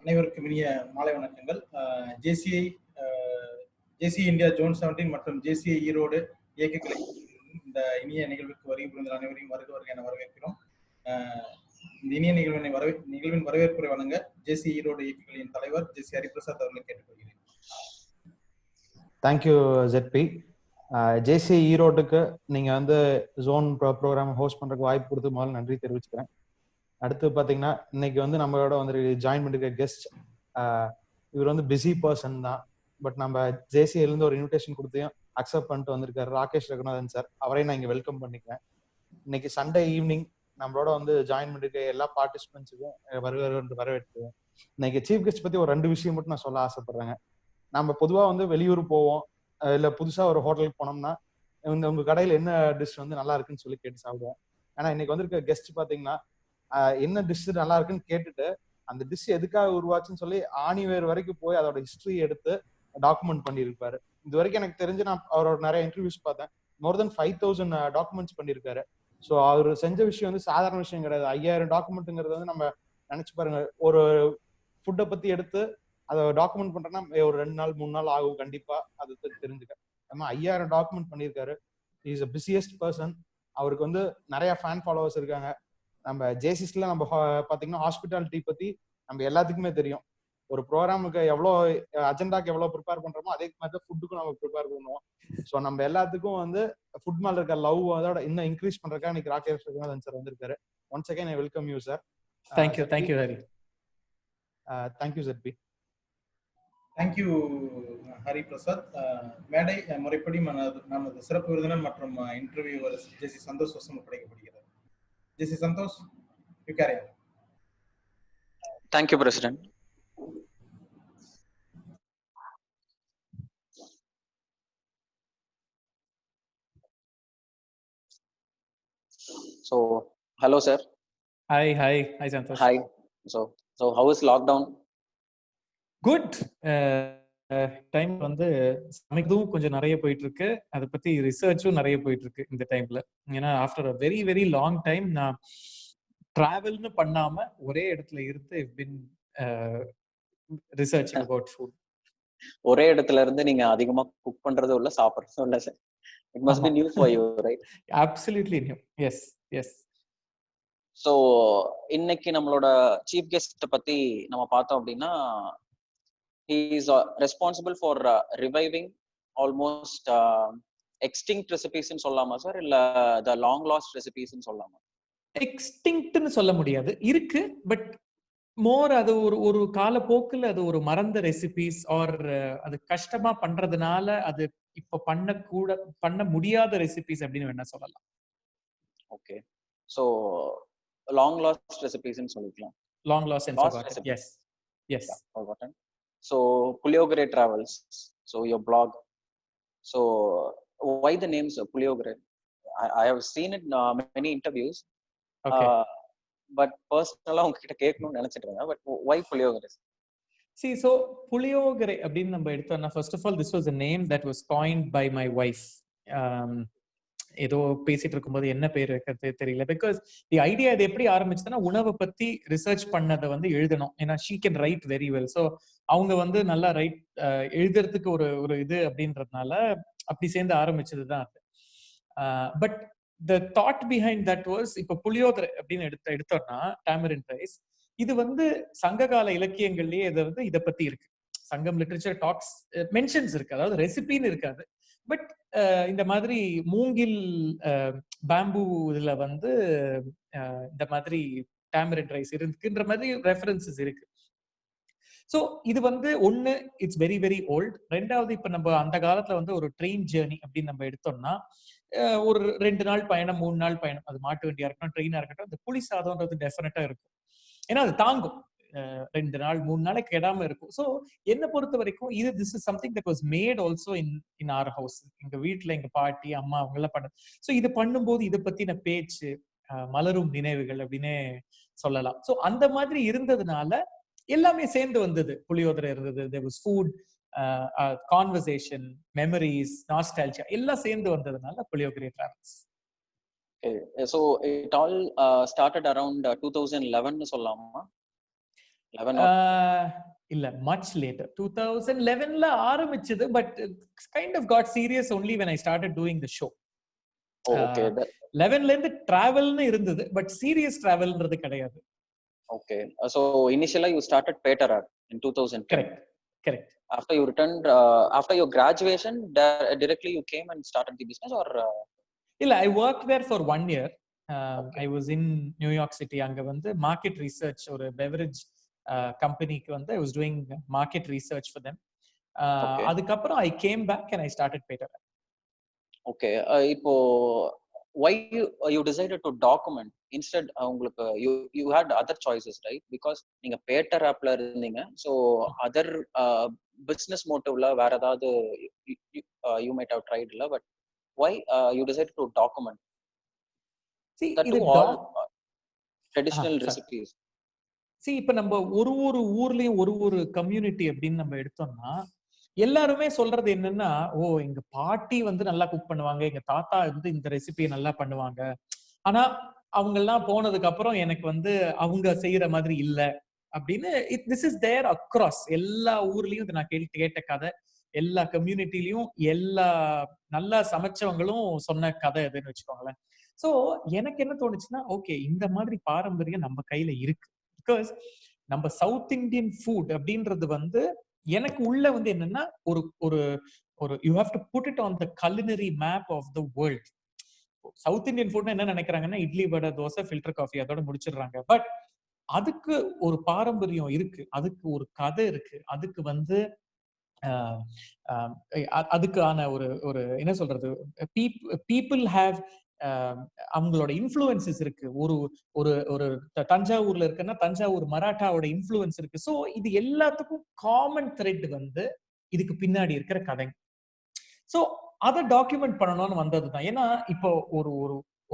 அனைவருக்கும் இனிய மாலை வணக்கங்கள். ஜேசிஐ இந்தியா ஜோன் 17 மற்றும் ஜேசிஐ ஈரோடு இயக்கங்களை இந்த இனிய நிகழ்வுக்கு வருகை புரிந்த அனைவரையும் வருக என வரவேற்கிறோம். இந்த இனிய நிகழ்வின் வரவேற்புரை வழங்க ஜேசிஐ ஈரோடு இயக்கங்களின் தலைவர் ஜேசி ஹரிபிரசாத் அவர்களை கேட்டுக்கொள்கிறேன். Thank you ZP. ஜேசிஐ ஈரோடுக்கு நீங்க வந்து ஜோன் ப்ரோக்ராம் ஹோஸ்ட் பண்றதுக்கு வாய்ப்பு கொடுத்து முதல்ல நன்றி தெரிவிச்சுக்கிறேன். அடுத்து பாத்தீங்கன்னா இன்னைக்கு வந்து நம்மளோட வந்து ஜாயின் பண்ணிருக்க கெஸ்ட் இவர் வந்து பிஸி பர்சன் தான். பட் நம்ம ஜேசிஐல இருந்து ஒரு இன்விடேஷன் கொடுத்தையும் அக்செப்ட் பண்ணிட்டு வந்திருக்காரு ராகேஷ் ரகுநாதன் சார். அவரையும் நான் இங்க வெல்கம் பண்ணிக்கிறேன். இன்னைக்கு சண்டே ஈவினிங் நம்மளோட வந்து ஜாயின் பண்ணிருக்க எல்லா பார்ட்டிசிபென்ட்ஸுக்கும் வரவேற்கிறேன். இன்னைக்கு சீஃப் கெஸ்ட் பத்தி ஒரு 2 விஷயம் மட்டும் நான் சொல்ல ஆசைப்படுறேங்க. நம்ம பொதுவா வந்து வெளியூர் போவோம், இல்ல புதுசா ஒரு ஹோட்டலுக்கு போனோம்னா உங்க கடையில என்ன டிஷ் வந்து நல்லா இருக்குன்னு சொல்லி கேட்டு சாப்பிடுவோம். ஆனா இன்னைக்கு வந்திருக்க கெஸ்ட் பாத்தீங்கன்னா என்ன டிஷ் நல்லா இருக்குன்னு கேட்டுட்டு அந்த டிஷ் எதுக்காக உருவாச்சுன்னு சொல்லி ஆணிவேர் வரைக்கும் போய் அதோட ஹிஸ்டரி எடுத்து டாக்குமெண்ட் பண்ணியிருப்பாரு. இது வரைக்கும் எனக்கு தெரிஞ்சு நான் அவரோட நிறைய இன்டர்வியூஸ் பார்த்தேன். மோர் தென் 5000 டாக்குமெண்ட்ஸ் பண்ணியிருக்காரு. ஸோ அவர் செஞ்ச விஷயம் வந்து சாதாரண விஷயம் கிடையாது. 5000 டாக்குமெண்ட்டுங்கிறது வந்து நம்ம நினைச்சு பாருங்க, ஒரு ஃபுட்டை பத்தி எடுத்து அதை டாக்குமெண்ட் பண்றேன்னா ஒரு 2 நாள் 3 நாள் ஆகும் கண்டிப்பா. அது தெரிஞ்சுக்க நம்ம 5000 டாக்குமெண்ட் பண்ணியிருக்காரு. Is a busiest person. அவருக்கு வந்து நிறைய ஃபேன் ஃபாலோவர்ஸ் இருக்காங்க. நம்ம ஜேசிஸ்ல நம்ம பாத்தீங்கன்னா ஹாஸ்பிட்டாலிட்டி பத்தி நம்ம எல்லாத்துக்குமே தெரியும். ஒரு ப்ரோக்ராமுக்கு எவ்வளோ அஜெண்டாக்கு எவ்வளோ ப்ரிப்பேர் பண்றோமோ அதே மாதிரி ஃபுட்டுக்கும் நம்ம ப்ரிப்பேர் பண்ணுவோம். ஸோ நம்ம எல்லாத்துக்கும் வந்து ஃபுட் மேல இருக்க லவ் அதோட இன்னும் இன்க்ரீஸ் பண்றதுக்காக இன்னைக்கு ராகேஷ் ரகுநாதன் சார் வந்திருக்காரு. Once again I welcome you sir. Thank you Hari. Thank you ZP. Thank you Hari Prasad. மேடை முறைப்படி நமது சிறப்பு விருந்தினர் மற்றும் இன்டர்வியூவர் ஜேசி சந்தோஷ் வசம் ஒப்படைக்கப்படுகிறது. ஜேசி Santhosh, you carry on. Thank you, President. So, hello, sir. Hi, Santosh. Hi. So how is lockdown? Good. Time வந்து சமைக்கிறதும் கொஞ்சம் நிறைய போயிட்டு இருக்கு. அதை பத்தி ரிசர்ச்சும் நிறைய போயிட்டு இருக்கு இந்த டைம்ல. ஏன்னா after a very very long time நான் டிராவல்னு பண்ணாம ஒரே இடத்துல இருந்து பின் ரிசர்ச் அபவுட் ஃபுட். ஒரே இடத்துல இருந்து நீங்க அதிகமா குக் பண்றதும் இல்ல சாப்பிடுறதும் இல்ல sir. It must be new for you, right? Absolutely new. Yes. So இன்னைக்கு நம்மளோட சீஃப் கெஸ்ட் பத்தி நம்ம பார்த்தோம் அப்படின்னா, he is responsible for reviving almost extinct recipes ன்னு சொல்லலாமா சார், இல்ல the long lost recipes ன்னு சொல்லலாமா? எக்ஸ்டிங்க்ட்னு சொல்ல முடியாது, இருக்கு. பட் மோர் அது ஒரு காலப்போக்கில் அது ஒரு மறந்த ரெசிபிஸ் ஆர் அது கஷ்டமா பண்றதுனால அது இப்ப பண்ண முடியாத ரெசிபிஸ் அப்படின்னு வேணா சொல்லலாம். Okay. So long last recipes ன்னு சொல்லிக்கலாம். Long last and forgotten. Yes. Forgotten. So Puliogre Travels, so your blog. So why the names Puliogre? I have seen it in many interviews. Okay. But personally உங்ககிட்ட கேட்கணும்னு நினைச்சிட்டு இருந்தேன். But why Puliogre? See, so Puliogre அப்படின்னு நம்ம எடுத்தோம்னா, first of all this was a name that was coined by my wife. ஏதோ பேசிட்டு இருக்கும்போது என்ன பேர் வைக்கிறது தெரியல. பிகாஸ் தி ஐடியா இது எப்படி ஆரம்பிச்சதுன்னா, உணவை பத்தி ரிசர்ச் பண்ணதை வந்து எழுதணும். ஏன்னா she can write very well. So அவங்க வந்து நல்லா எழுதுறதுக்கு ஒரு இது அப்படின்றதுனால அப்படி சேர்ந்து ஆரம்பிச்சதுதான் அது. But the thought behind that was, இப்போ புளியோதரை அப்படின்னு எடுத்தோம்னா டாமரின் ரைஸ், இது வந்து சங்ககால இலக்கியங்கள்லயே இதை பத்தி இருக்கு. சங்கம் லிட்ரேச்சர் டாக்ஸ் மென்ஷன்ஸ் இருக்கு, அதாவது ரெசிபின்னு இருக்காது. பட் இந்த மாதிரி மூங்கில் பேம்பு இதுல வந்து இந்த மாதிரி டாமரின் ரைஸ் இருக்குன்ற மாதிரி ரெஃபரன்சஸ் இருக்கு. ஸோ இது வந்து ஒண்ணு, இட்ஸ் வெரி வெரி ஓல்ட். ரெண்டாவது, இப்ப நம்ம அந்த காலத்துல வந்து ஒரு ட்ரெயின் ஜேர்னி அப்படின்னு நம்ம எடுத்தோம்னா, ஒரு 2 நாள் பயணம் 3 நாள் பயணம், அது மாட்டு வண்டியா இருக்கட்டும் ட்ரெயினா இருக்கட்டும், அந்த புளி சாதம்ன்றது டெஃபினட்டா இருக்கும். ஏன்னா அது தாங்கும், 2 நாள் 3 நாளைக்கு கெடாம இருக்கும். ஸோ என்னை பொறுத்த வரைக்கும் this is something that was made also in our house. எங்க வீட்டுல எங்க பாட்டி அம்மா அவங்க எல்லாம் பண்ண. ஸோ இது பண்ணும்போது இதை பத்தின பேச்சு, மலரும் நினைவுகள் அப்படின்னு சொல்லலாம். ஸோ அந்த மாதிரி இருந்ததுனால எல்லாமே சேர்ந்து வந்தது. புளியோதரை இருந்தது, there was food, conversation, memories, nostalgia, எல்லாம் சேர்ந்து வந்ததுனால Puliogre Travels. So it all started around 2011 னு சொல்லலாமா? 11 or இல்ல much later 2011ல ஆரம்பிச்சது, but kind of got serious only when I started doing the show. okay 11ல இருந்து டிராவல்னு இருந்தது, பட் சீரியஸ் டிராவல்ன்றது கிடையாது. okay so initially you started Peter Art in 2010. Correct. After you returned after your graduation directly you came and started the business or இல்ல, I worked there for 1 year. Okay. I was in New York City. அங்க வந்து market research, ஒரு beverage கம்பெனிக்கு வந்து I was doing market research for them. Okay. அதுக்கப்புறம் I came back and I started Peter Art. Okay. இப்போ why you decided to document instead உங்களுக்கு you had other choices, right? Because நீங்க Peter Appல இருந்தீங்க, so other business motiveல வேற ஏதாவது you might have tried இல்ல, but why you decided to document? See, that இது to all traditional recipes. See, இப்ப நம்ம ஒரு ஊர்லயும் ஒரு கம்யூனிட்டி அப்படின்னு நம்ம எடுத்தோம்னா, எல்லாருமே சொல்றது என்னன்னா, ஓ எங்க பாட்டி வந்து நல்லா குக் பண்ணுவாங்க, எங்க தாத்தா வந்து இந்த ரெசிபியை நல்லா பண்ணுவாங்க, ஆனா அவங்க எல்லாம் போனதுக்கு அப்புறம் எனக்கு வந்து அவங்க செய்யற மாதிரி இல்ல அப்படின்னு. திஸ் இஸ் தேர் அக்ராஸ் எல்லா ஊர்லயும். நான் கேட்ட கதை, எல்லா கம்யூனிட்டிலயும் எல்லா நல்லா சமைச்சவங்களும் சொன்ன கதை எதுன்னு வச்சுக்கோங்களேன். சோ எனக்கு என்ன தோணுச்சுன்னா, ஓகே இந்த மாதிரி பாரம்பரியம் நம்ம கையில இருக்கு. பிகாஸ் நம்ம சவுத் இந்தியன் ஃபுட் அப்படின்றது வந்து எனக்கு உள்ள வந்து என்னன்னா, ஒரு ஒரு ஒரு you have to put it on the culinary map of the world. South Indian ஃபுட்னா என்ன நினைக்கிறாங்கன்னா, இட்லி வடை தோசை ஃபில்டர் காஃபி அதோட முடிச்சிடுறாங்க. பட் அதுக்கு ஒரு பாரம்பரியம் இருக்கு, அதுக்கு ஒரு கதை இருக்கு, அதுக்கு வந்து அதுக்கான ஒரு என்ன சொல்றது, பீப்புள் ஹேவ் அவங்களோட இன்ஃப்ளூயன்சஸ் இருக்கு. ஒரு தஞ்சாவூர்ல இருக்குன்னா தஞ்சாவூர் மராட்டாவோட இன்ஃப்ளூயன்ஸ் இருக்கு. சோ இது எல்லாத்துக்கும் காமன் த்ரெட் வந்து இதுக்கு பின்னாடி இருக்கிற கதை. சோ அதை டாக்குமெண்ட் பண்ணணும்னு வந்ததுதான். ஏன்னா இப்போ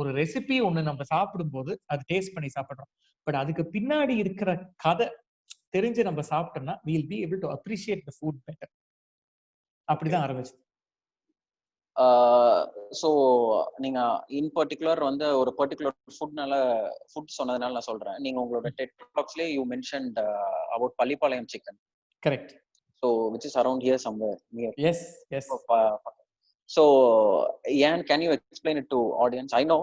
ஒரு ரெசிபி ஒண்ணு நம்ம சாப்பிடும் போது அது டேஸ்ட் பண்ணி சாப்பிடுறோம், பட் அதுக்கு பின்னாடி இருக்கிற கதை தெரிஞ்சு நம்ம சாப்பிட்டோம்னா we will be able to appreciate the food better. அப்படிதான் ஆரம்பிச்சு. ஸோ நீங்க இன் பர்டிகுலர் வந்து ஒரு பர்டிகுலர் ஃபுட் சொன்னதுனால நான் சொல்றேன். நீங்க உங்களோட டெட் டாக்ஸ்லயே you mentioned about Pallipalayam chicken. Correct. So which is around here somewhere near. Yes. So can you explain it to audience? I know,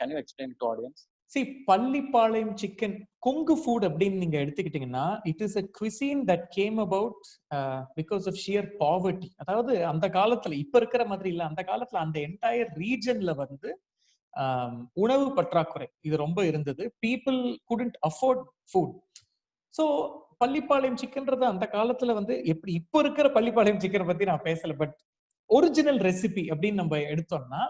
can you explain it to audience? See, Pallipalayam chicken Kongu food அப்படின்னு நீங்க எடுத்துக்கிட்டீங்கன்னா, it is a cuisine that came about because of sheer poverty. அதாவது அந்த காலத்துல இப்ப இருக்கிற மாதிரி இல்ல, அந்த காலத்துல அந்த என்டையர் ரீஜன்ல வந்து உணவு பற்றாக்குறை இது ரொம்ப இருந்தது. People couldn't afford food. So Pallipalayam சிக்கன்றது அந்த காலத்துல வந்து எப்படி இப்ப இருக்கிற பள்ளிப்பாளையம் சிக்கன் பத்தி நான் பேசல, பட் ஒரிஜினல் ரெசிபி அப்படின்னு நம்ம எடுத்தோம்னா,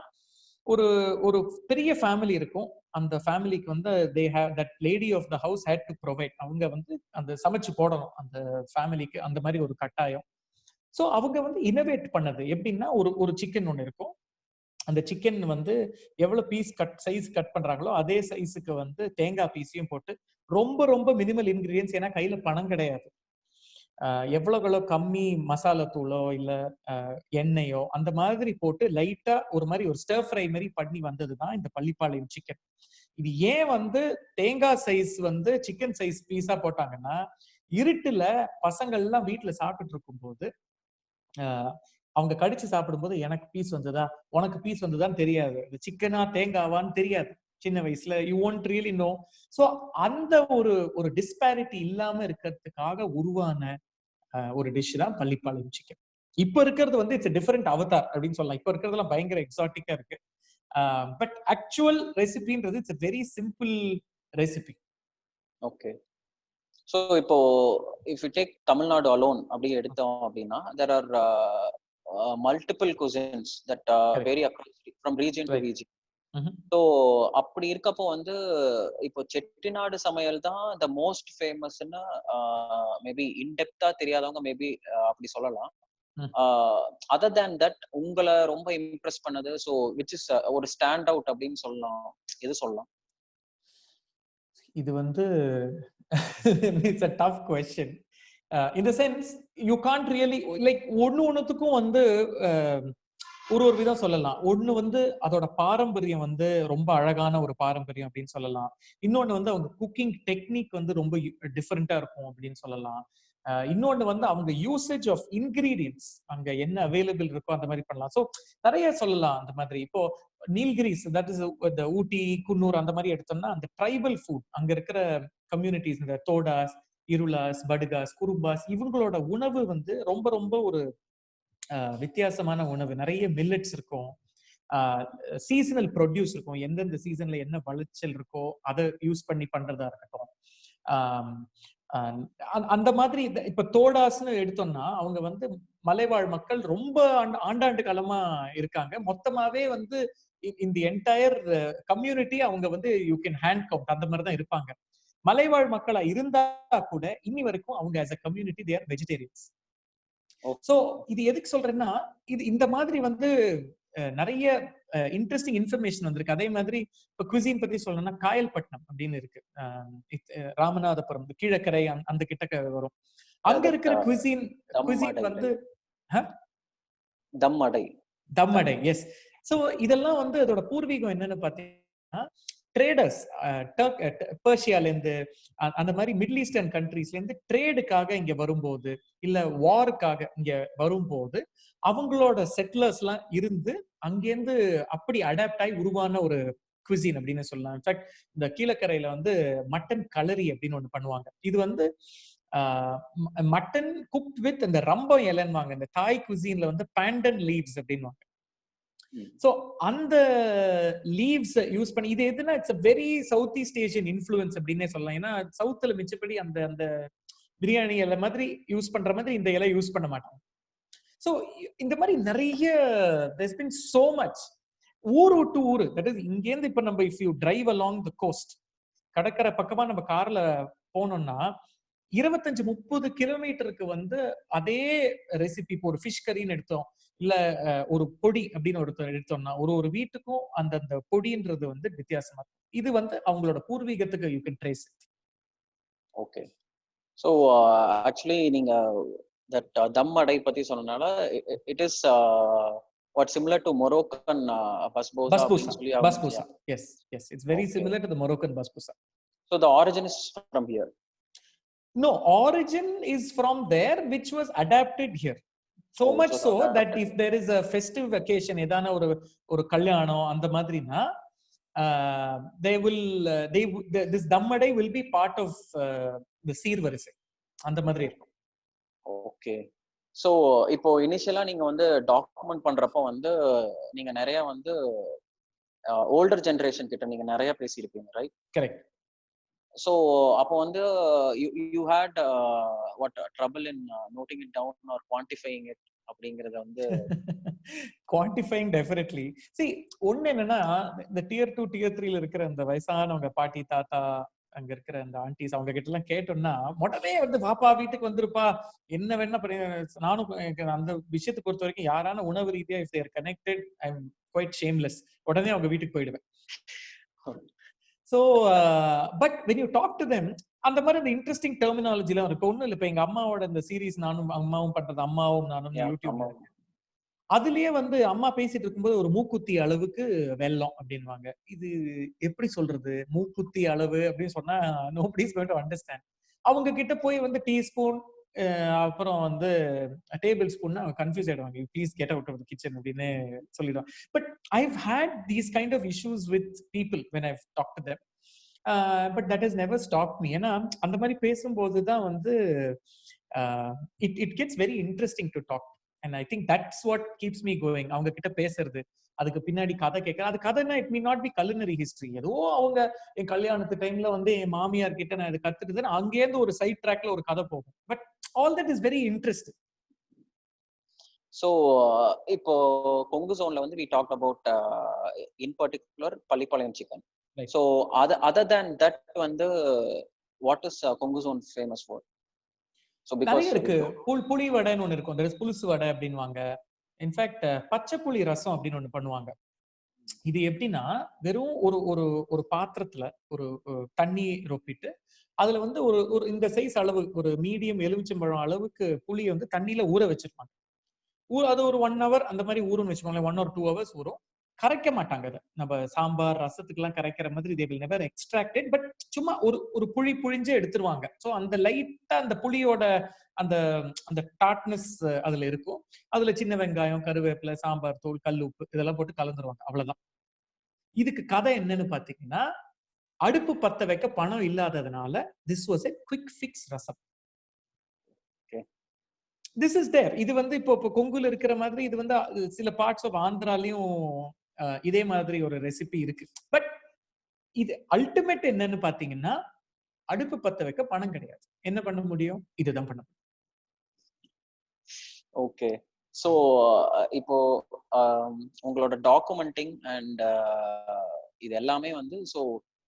ஒரு பெரிய ஃபேமிலி இருக்கும். அந்த ஃபேமிலிக்கு வந்து they have that lady of the house had to provide. அவங்க வந்து அந்த சமைச்சு போடணும் அந்த ஃபேமிலிக்கு, அந்த மாதிரி ஒரு கட்டாயம். சோ அவங்க வந்து இனோவேட் பண்ணது எப்படின்னா, ஒரு சிக்கன் ஒண்ணு இருக்கும். அந்த சிக்கன் வந்து எவ்வளவு சைஸ் கட் பண்றாங்களோ அதே சைஸுக்கு வந்து தேங்காய் பீஸையும் போட்டு ரொம்ப ரொம்ப மினிமல் இன்கிரீடியன்ஸ், ஏன்னா கையில பணம் கிடையாது. எவ்வளவு கம்மி மசாலா தூளோ இல்ல எண்ணெயோ அந்த மாதிரி போட்டு லைட்டா ஒரு மாதிரி ஒரு ஸ்டர் ஃப்ரை மாதிரி பண்ணி வந்ததுதான் இந்த பள்ளிப்பாளையம் சிக்கன். இது ஏன் வந்து தேங்காய் சைஸ் வந்து சிக்கன் சைஸ் பீஸா போட்டாங்கன்னா, இருட்டுல பசங்கள் எல்லாம் வீட்டுல சாப்பிட்டு இருக்கும் போது அவங்க கடிச்சு சாப்பிடும்போது எனக்கு பீஸ் வந்ததா உனக்கு பீஸ் வந்ததான்னு தெரியாது, சிக்கனா தேங்காவான்னு தெரியாது சின்ன வயசுல. You won't really know. So அந்த ஒரு டிஸ்பாரிட்டி இல்லாம இருக்கிறதுக்காக உருவான ஒரு டிஷ் தான் பள்ளிப்பாளையம் சிக்கன். இப்ப இருக்கிறது வந்து இட்ஸ் டிஃபரெண்ட் அவதார் அப்படின்னு சொல்லலாம். இப்ப இருக்கிறதுலாம் பயங்கர எக்ஸாட்டிக்கா இருக்கு. பட் ஆக்சுவல் ரெசிபின்றது it's very simple recipe. Okay. So இப்போ if you take Tamil Nadu alone அப்படி எடுத்தோம் அப்படின்னா, there are multiple cuisines that vary across from region to region. So அப்படி இருக்கப்போ வந்து இப்போ செட்டிநாடு சமையல் தான் த மோஸ்ட் ஃபேமஸ்ன்னு மேபி இன்டெப்தா தெரியாதவங்க மேபி அப்படி சொல்லலாம். அதர் தேன் தட் உங்களை ரொம்ப இம்ப்ரெஸ் பண்ணது, ஸோ விச் இஸ் ஒரு ஸ்டாண்ட் அவுட் அப்படின்னு சொல்லலாம், எது சொல்லலாம்? இது வந்து it's a tough question. In the sense you can't really like ஒண்ணுத்துக்கும் வந்து ஒரு ஒரு விதம் சொல்லலாம். ஒண்ணு வந்து அதோட பாரம்பரியம் வந்து ரொம்ப அழகான ஒரு பாரம்பரியம் அப்படின்னு சொல்லலாம். இன்னொன்னு வந்து அவங்க குக்கிங் டெக்னிக் வந்து ரொம்ப டிஃபரெண்டா இருக்கும் அப்படின்னு சொல்லலாம். இன்னொன்னு வந்து அவங்க யூசேஜ் ஆஃப் இன்கிரீடியன்ஸ் அங்க என்ன அவைலபிள் இருக்கோ அந்த மாதிரி பண்ணலாம். ஸோ நிறைய சொல்லலாம் அந்த மாதிரி. இப்போ நீல்கிரிஸ், தட் இஸ் இந்த ஊட்டி, குன்னூர் அந்த மாதிரி எடுத்தோம்னா அந்த ட்ரைபல் ஃபுட் அங்க இருக்கிற கம்யூனிட்டிஸ், இந்த தோடாஸ், இருளாஸ், படுகாஸ், குருபாஸ், இவங்களோட உணவு வந்து ரொம்ப ரொம்ப ஒரு வித்தியாசமான உணவு. நிறைய மில்லட்ஸ் இருக்கும், சீசனல் ப்ரொடியூஸ் இருக்கும், எந்தெந்த சீசன்ல என்ன விளைச்சல் இருக்கோ அதை யூஸ் பண்ணி பண்றதா இருக்கட்டும். அந்த மாதிரி இப்ப தோடாஸ்னு எடுத்தோம்னா அவங்க வந்து மலைவாழ் மக்கள் ரொம்ப ஆண்டாண்டு காலமா இருக்காங்க. மொத்தமாவே வந்து இந்த என்டையர் கம்யூனிட்டி அவங்க வந்து யூ கேன் ஹேண்ட் கவுண்ட் அந்த மாதிரி தான் இருப்பாங்க. மலைவாழ் மக்களா இருந்தா கூட இன்னி வரைக்கும் அவங்க as a community they are vegetarians. So இது எதுக்கு சொல்றேன்னா, இது இந்த மாதிரி வந்து நிறைய இன்ட்ரெஸ்டிங் இன்ஃபர்மேஷன் வந்திருக்கு. அதே மாதிரி இப்ப குவிசின் பத்தி சொல்லணும்னா காயல்பட்டினம் அப்படின்னு இருக்கு, ராமநாதபுரம் கீழக்கரை அந்த கிட்ட வரும். அங்க இருக்கிற குவிசின் வந்து தம் அடை. எஸ். சோ இதெல்லாம் வந்து அதோட பூர்வீகம் என்னன்னு பாத்தீங்கன்னா, ட்ரேடர்ஸ் பெர்ஷியால இருந்து அந்த மாதிரி மிடில் ஈஸ்டர்ன் கண்ட்ரீஸ்ல இருந்து ட்ரேடுக்காக இங்க வரும்போது, இல்ல வாருக்காக இங்க வரும்போது அவங்களோட செட்டிலர்ஸ் எல்லாம் இருந்து அங்கேருந்து அப்படி அடாப்ட் ஆகி உருவான ஒரு குவிசின் அப்படின்னு சொல்லலாம். இன்ஃபேக்ட் இந்த கீழக்கரையில வந்து மட்டன் கலரி அப்படின்னு ஒண்ணு பண்ணுவாங்க. இது வந்து மட்டன் குக்ட் வித் இந்த ரம்பம் இலைன்னுவாங்க. இந்த தாய் குவிசின்ல வந்து பேண்டன் லீவ்ஸ் அப்படின்வாங்க. சோ அந்த லீவ்ஸ் யூஸ் பண்ணி இது எதுனா it's a very south east Asian influence அப்படின்னே சொல்லலாம். ஏன்னா சவுத்துல மிச்சப்படி அந்த அந்த பிரியாணி இலை மாதிரி யூஸ் பண்ற மாதிரி இந்த இலை யூஸ் பண்ண மாட்டாங்க. சோ இந்த மாதிரி நிறைய there's been so much. ஊர் விட்டு ஊரு, தட் இஸ் இங்கேருந்து இப்ப நம்ம if you drive along the coast, கடற்கரை பக்கமா நம்ம கார்ல போனோம்னா 25-30 கிலோமீட்டருக்கு வந்து அதே ரெசிபி. இப்போ ஒரு ஃபிஷ் கறின்னு எடுத்தோம், இல்ல ஒரு பொடி அப்படின்னு எடுத்தோம்னா ஒரு வீட்டுக்கும் அந்த பொடின்றது வந்து வித்தியாசமா இருக்கும். இது வந்து அவங்களோட பூர்வீகத்துக்கு you can trace it. Okay. So actually நீங்க தட் தம் அடை பத்தி சொன்னனால it is what similar to Moroccan basbousa அப்படின்னு சொல்லி basbousa. Yes, it's very similar to the Moroccan basbousa. So the origin is from here? No, origin is from there which was adapted here. So much so that if there is a festive occasion, edana ஒரு கல்யாணம் அந்த மாதிரினா this dammadai will be part of the சீர்வரிசை அந்த மாதிரி இருக்கும். Okay. So இப்போ இனிஷியலா நீங்க வந்து டாக்குமெண்ட் பண்றப்போ வந்து நீங்க நிறைய வந்து ஓல்டர் ஜெனரேஷன் கிட்ட நீங்க நிறைய பேசியிருப்பீங்க, ரைட்? கரெக்ட். ஸோ அப்போ வந்து you had what trouble in noting it down or quantifying it அப்படிங்கறத வந்து குவான்டிஃபைங் டெஃபினெட்லி. see ஒண்ணு என்னன்னா, இந்த டியர் 2 டியர் 3ல இருக்கிற அந்த வயசானவங்க பாட்டி தாத்தா அங்க இருக்கிற அந்த ஆண்டிஸ் அவங்க கிட்ட எல்லாம் கேட்டோம்னா உடனே வந்து பாப்பா வீட்டுக்கு வந்துருப்பா என்ன வேணா நானும் அந்த விஷயத்தை பொறுத்த வரைக்கும் யாரான உணவு ரீதியா if they're connected I am quite shameless, உடனே அவங்க வீட்டுக்கு போயிடுவேன். So but when you talk to them அந்த மாதிரி அந்த இன்ட்ரெஸ்டிங் டெர்மினாலஜி எல்லாம் இருக்கு. ஒண்ணும் இல்லை, இப்ப எங்க அம்மாவோட இந்த சீரீஸ் நானும் அம்மாவும் பண்றது, அம்மாவும் நானும் யூடியூப்ல அதுலயே வந்து அம்மா பேசிட்டு இருக்கும்போது ஒரு மூக்குத்தி அளவுக்கு வெல்லம் அப்படின்வாங்க. இது எப்படி சொல்றது, மூக்குத்தி அளவு அப்படின்னு சொன்னா nobody is going to understand. அவங்க கிட்ட போய் வந்து டீஸ்பூன் அப்புறம் வந்து டேபிள் ஸ்பூன் கன்ஃபியூஸ் ஆயிடுவாங்க. Please get out of the kitchen அப்படின்னு சொல்லிடுவாங்க. But I've had these kind of issues with people when I've talked to them. But that has never stopped me. ஏன்னா அந்த மாதிரி பேசும்போது தான் வந்து it gets very interesting to talk. And I think that's what keeps me going. அவங்க கிட்ட பேசுறது, அதுக்கு பின்னாடி கதை கேட்கறது. அது கதைனா it may not be culinary history. ஏதோ அவங்க என் கல்யாணத்து டைம்ல வந்து என் மாமியார் கிட்ட நான் இது கத்துட்டு அங்கேருந்து ஒரு சைட் ட்ராக்ல ஒரு கதை போகும். But all that is very interesting. So இப்போ கொங்கு ஜோன்ல வந்து we talked about in particular Pallipalayam chicken. So other than that வந்து what is Kongu zone famous for? நிறைய இருக்கு. புளி வடைன்னு ஒண்ணு இருக்கும், புலுசு வடை அப்படின்வாங்க. இன்ஃபேக்ட் பச்சை புளி ரசம் அப்படின்னு ஒண்ணு பண்ணுவாங்க. இது எப்படின்னா வெறும் ஒரு பாத்திரத்துல ஒரு தண்ணி ரொப்பிட்டு அதுல வந்து ஒரு இந்த சைஸ் அளவு ஒரு மீடியம் எலுமிச்சம்பழம் அளவுக்கு புளியை வந்து தண்ணியில ஊற வச்சிருப்பாங்க. அது ஒரு 1 hour அந்த மாதிரி ஊறுன்னு வச்சுக்கோங்களேன், 1 or 2 hours ஊறும். கரைக்க மாட்டாங்க அதை. நம்ம சாம்பார் ரசத்துக்கு எல்லாம் கரைக்கிற மாதிரி they will never extract it, but சும்மா ஒரு புழிஞ்சு எடுத்துருவாங்க. சோ அந்த லைட்டா அந்த புளியோட அந்த அந்த டாட்னஸ் அதுல இருக்கும். அதுல சின்ன வெங்காயம், கருவேப்பிலை, சாம்பார் தூள், கல் உப்பு இதெல்லாம் போட்டு கலந்துருவாங்க. அவ்வளவுதான். இதுக்கு கதை என்னன்னு பாத்தீங்கன்னா, அடுப்பு பத்த வைக்க பணம் இல்லாததுனால this was a quick fix rasam. This is there. இது வந்து இப்போ கொங்குல இருக்கிற மாதிரி இது வந்து சில பார்ட்ஸ் ஆஃப் ஆந்திராலையும் இதே மாதிரி ஒரு ரெசிபி இருக்கு. பட் இது அல்டிமேட் என்னன்னு பாத்தீங்கன்னா, அடுப்பு பத்த வைக்க பணம் கிடையாது. என்ன பண்ண முடியும்? இதுதான் பண்ண முடியும். ஓகே. ஸோ இப்போ உங்களோட டாக்குமெண்டிங் அண்ட் இது எல்லாமே வந்து so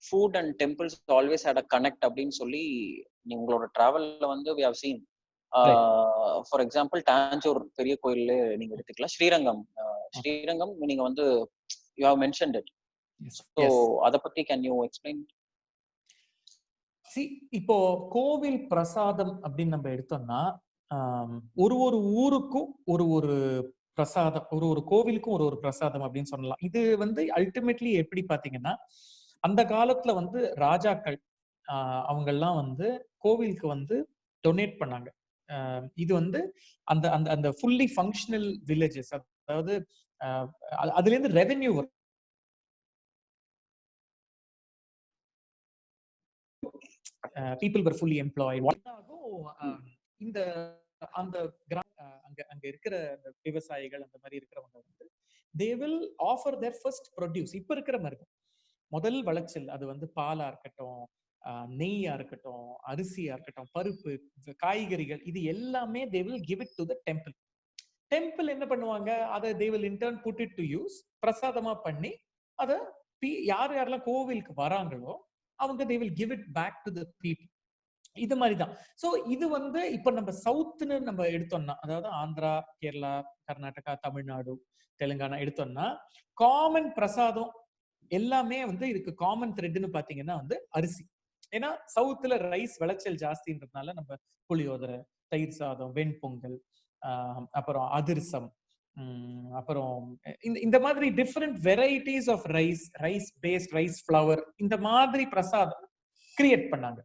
food and temples always had a connect அப்படின்னு சொல்லி உங்களோட டிராவல்ல வந்து we have seen. For example Tanjore பெரிய கோயில் நீங்க எடுத்துக்கலாம், ஸ்ரீரங்கம் நீங்க வந்து you have mentioned it. So அத பத்தி can you explain? இப்போ கோவில் பிரசாதம் அப்படின்னு நம்ம எடுத்தோம்னா, ஒரு ஊருக்கும் ஒரு பிரசாதம், ஒரு கோவிலுக்கும் ஒரு பிரசாதம் அப்படின்னு சொல்லலாம். இது வந்து அல்டிமேட்லி எப்படி பாத்தீங்கன்னா, அந்த காலத்துல வந்து ராஜாக்கள் அவங்க எல்லாம் வந்து கோவிலுக்கு வந்து டொனேட் பண்ணாங்க. இது வந்து அந்த அந்த அந்த ஃபுல்லி ஃபங்க்ஷனல் வில்லேஜஸ், அதாவது அதுல இருந்து ரெவென்யூ வரும். people were fully employed. இந்த அந்த அங்க இருக்கிற விவசாயிகள் அந்த மாதிரி இருக்கிறவங்க வந்து they will offer their first produce. இப்ப இருக்கிற மாதிரி முதல் விளைச்சல், அது வந்து பாலா இருக்கட்டும், நெய்யா இருக்கட்டும், அரிசியா இருக்கட்டும், பருப்பு, காய்கறிகள், இது எல்லாமே they will give it to the temple. என்ன பண்ணுவாங்க, அதை they will in turn put it to use, பிரசாதமா பண்ணி அதை யாரெல்லாம் கோவிலுக்கு வராங்களோ அவங்க they will give it back to the people. இது மாதிரிதான். சோ இது வந்து இப்ப நம்ம சவுத்னு நம்ம எடுத்தோம்னா, அதாவது ஆந்திரா, கேரளா, கர்நாடகா, தமிழ்நாடு, தெலுங்கானா எடுத்தோம்னா, காமன் பிரசாதம் எல்லாமே வந்து இதுக்கு காமன் த்ரெட்னு பாத்தீங்கன்னா வந்து அரிசி. ஏன்னா சவுத்துல ரைஸ் விளைச்சல் ஜாஸ்தின்றதுனால நம்ம புளியோதரை, தயிர் சாதம், வெண்பொங்கல், அப்புறம் அதிரசம், அப்புறம் இந்த மாதிரி different varieties of rice paste, rice flour, இந்த மாதிரி பிரசாதம் கிரியேட் பண்ணாங்க.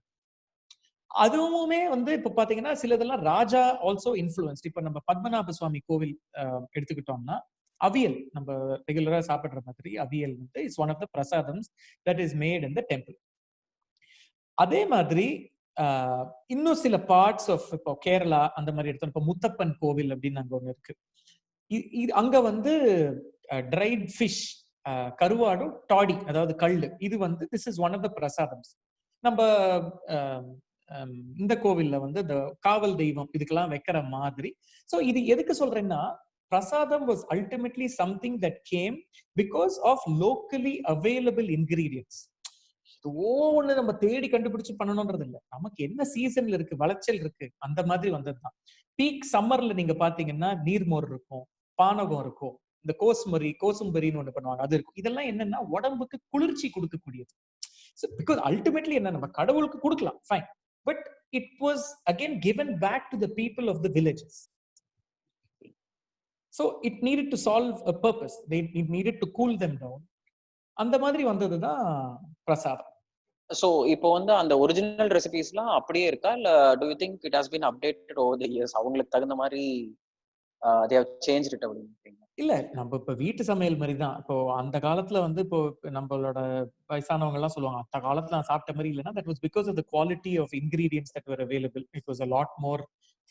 அதுவுமே வந்து இப்ப பாத்தீங்கன்னா சிலதெல்லாம் ராஜா ஆல்சோ இன்ஃப்ளூயன்ஸ்ட். இப்ப நம்ம பத்மநாப சுவாமி கோவில் எடுத்துக்கிட்டோம்னா, அவியல் நம்ம ரெகுலரா சாப்பிடுற மாதிரி அவியல் வந்து it's one of the prasadams that is made in the temple. அதே மாதிரி இன்னும் சில பார்ட்ஸ் ஆஃப் இப்போ கேரளா அந்த மாதிரி எடுத்தோம். இப்போ முத்தப்பன் கோவில் அப்படின்னு அங்க ஒண்ணு இருக்கு. அங்க வந்து ட்ரைட் ஃபிஷ், கருவாடும் டாடி, அதாவது கல்லு, இது வந்து this is one of the prasadams. நம்ம இந்த கோவில்ல வந்து இந்த காவல் தெய்வம் இதுக்கெல்லாம் வைக்கிற மாதிரி. சோ இது எதுக்கு சொல்றேன்னா, பிரசாதம் was ultimately something that came because of locally available ingredients. ஒண்ணு நம்ம தேடி கண்டுபிடிச்சு பண்ணணும்ன்றது இல்ல, நமக்கு என்ன சீசன்ல இருக்கு, விளைச்சல் இருக்கு, அந்த மாதிரி வந்ததுதான். பீக் சம்மர்ல நீங்க பாத்தீங்கன்னா நீர்மோர் இருக்கும், பானகம் இருக்கும், இந்த கோசும்பரின்னு ஒண்ணு பண்ணுவாங்க, அது இருக்கும். இதெல்லாம் என்னன்னா உடம்புக்கு குளிர்ச்சி கொடுக்கக்கூடியது. பிகாஸ் அல்டிமேட்லி என்ன, நம்ம கடவுளுக்கு கொடுக்கலாம், fine, but it was again given back to the people of the villages. So it needed to solve a purpose. It needed to cool them down. அந்த மாதிரி வந்ததுதான் பிரசாதம். So இப்போ வந்து அந்த ஒரிஜினல் ரெசிபிஸ்லாம் அப்படியே இருக்கா, இல்ல do you think it has been updated over the years? அவங்களுக்கு தகுந்த மாதிரி they have changed it அப்படின்னு? இல்ல, நம்ம இப்ப வீட்டு சமையல் மாதிரி தான். இப்போ அந்த காலத்துல வந்து இப்போ நம்மளோட வயசானவங்க எல்லாம் சொல்லுவாங்க, அந்த காலத்துல நான் சாப்பிட்ட மாதிரி இல்லைன்னா, that was because of the quality of ingredients that were available. It was a lot more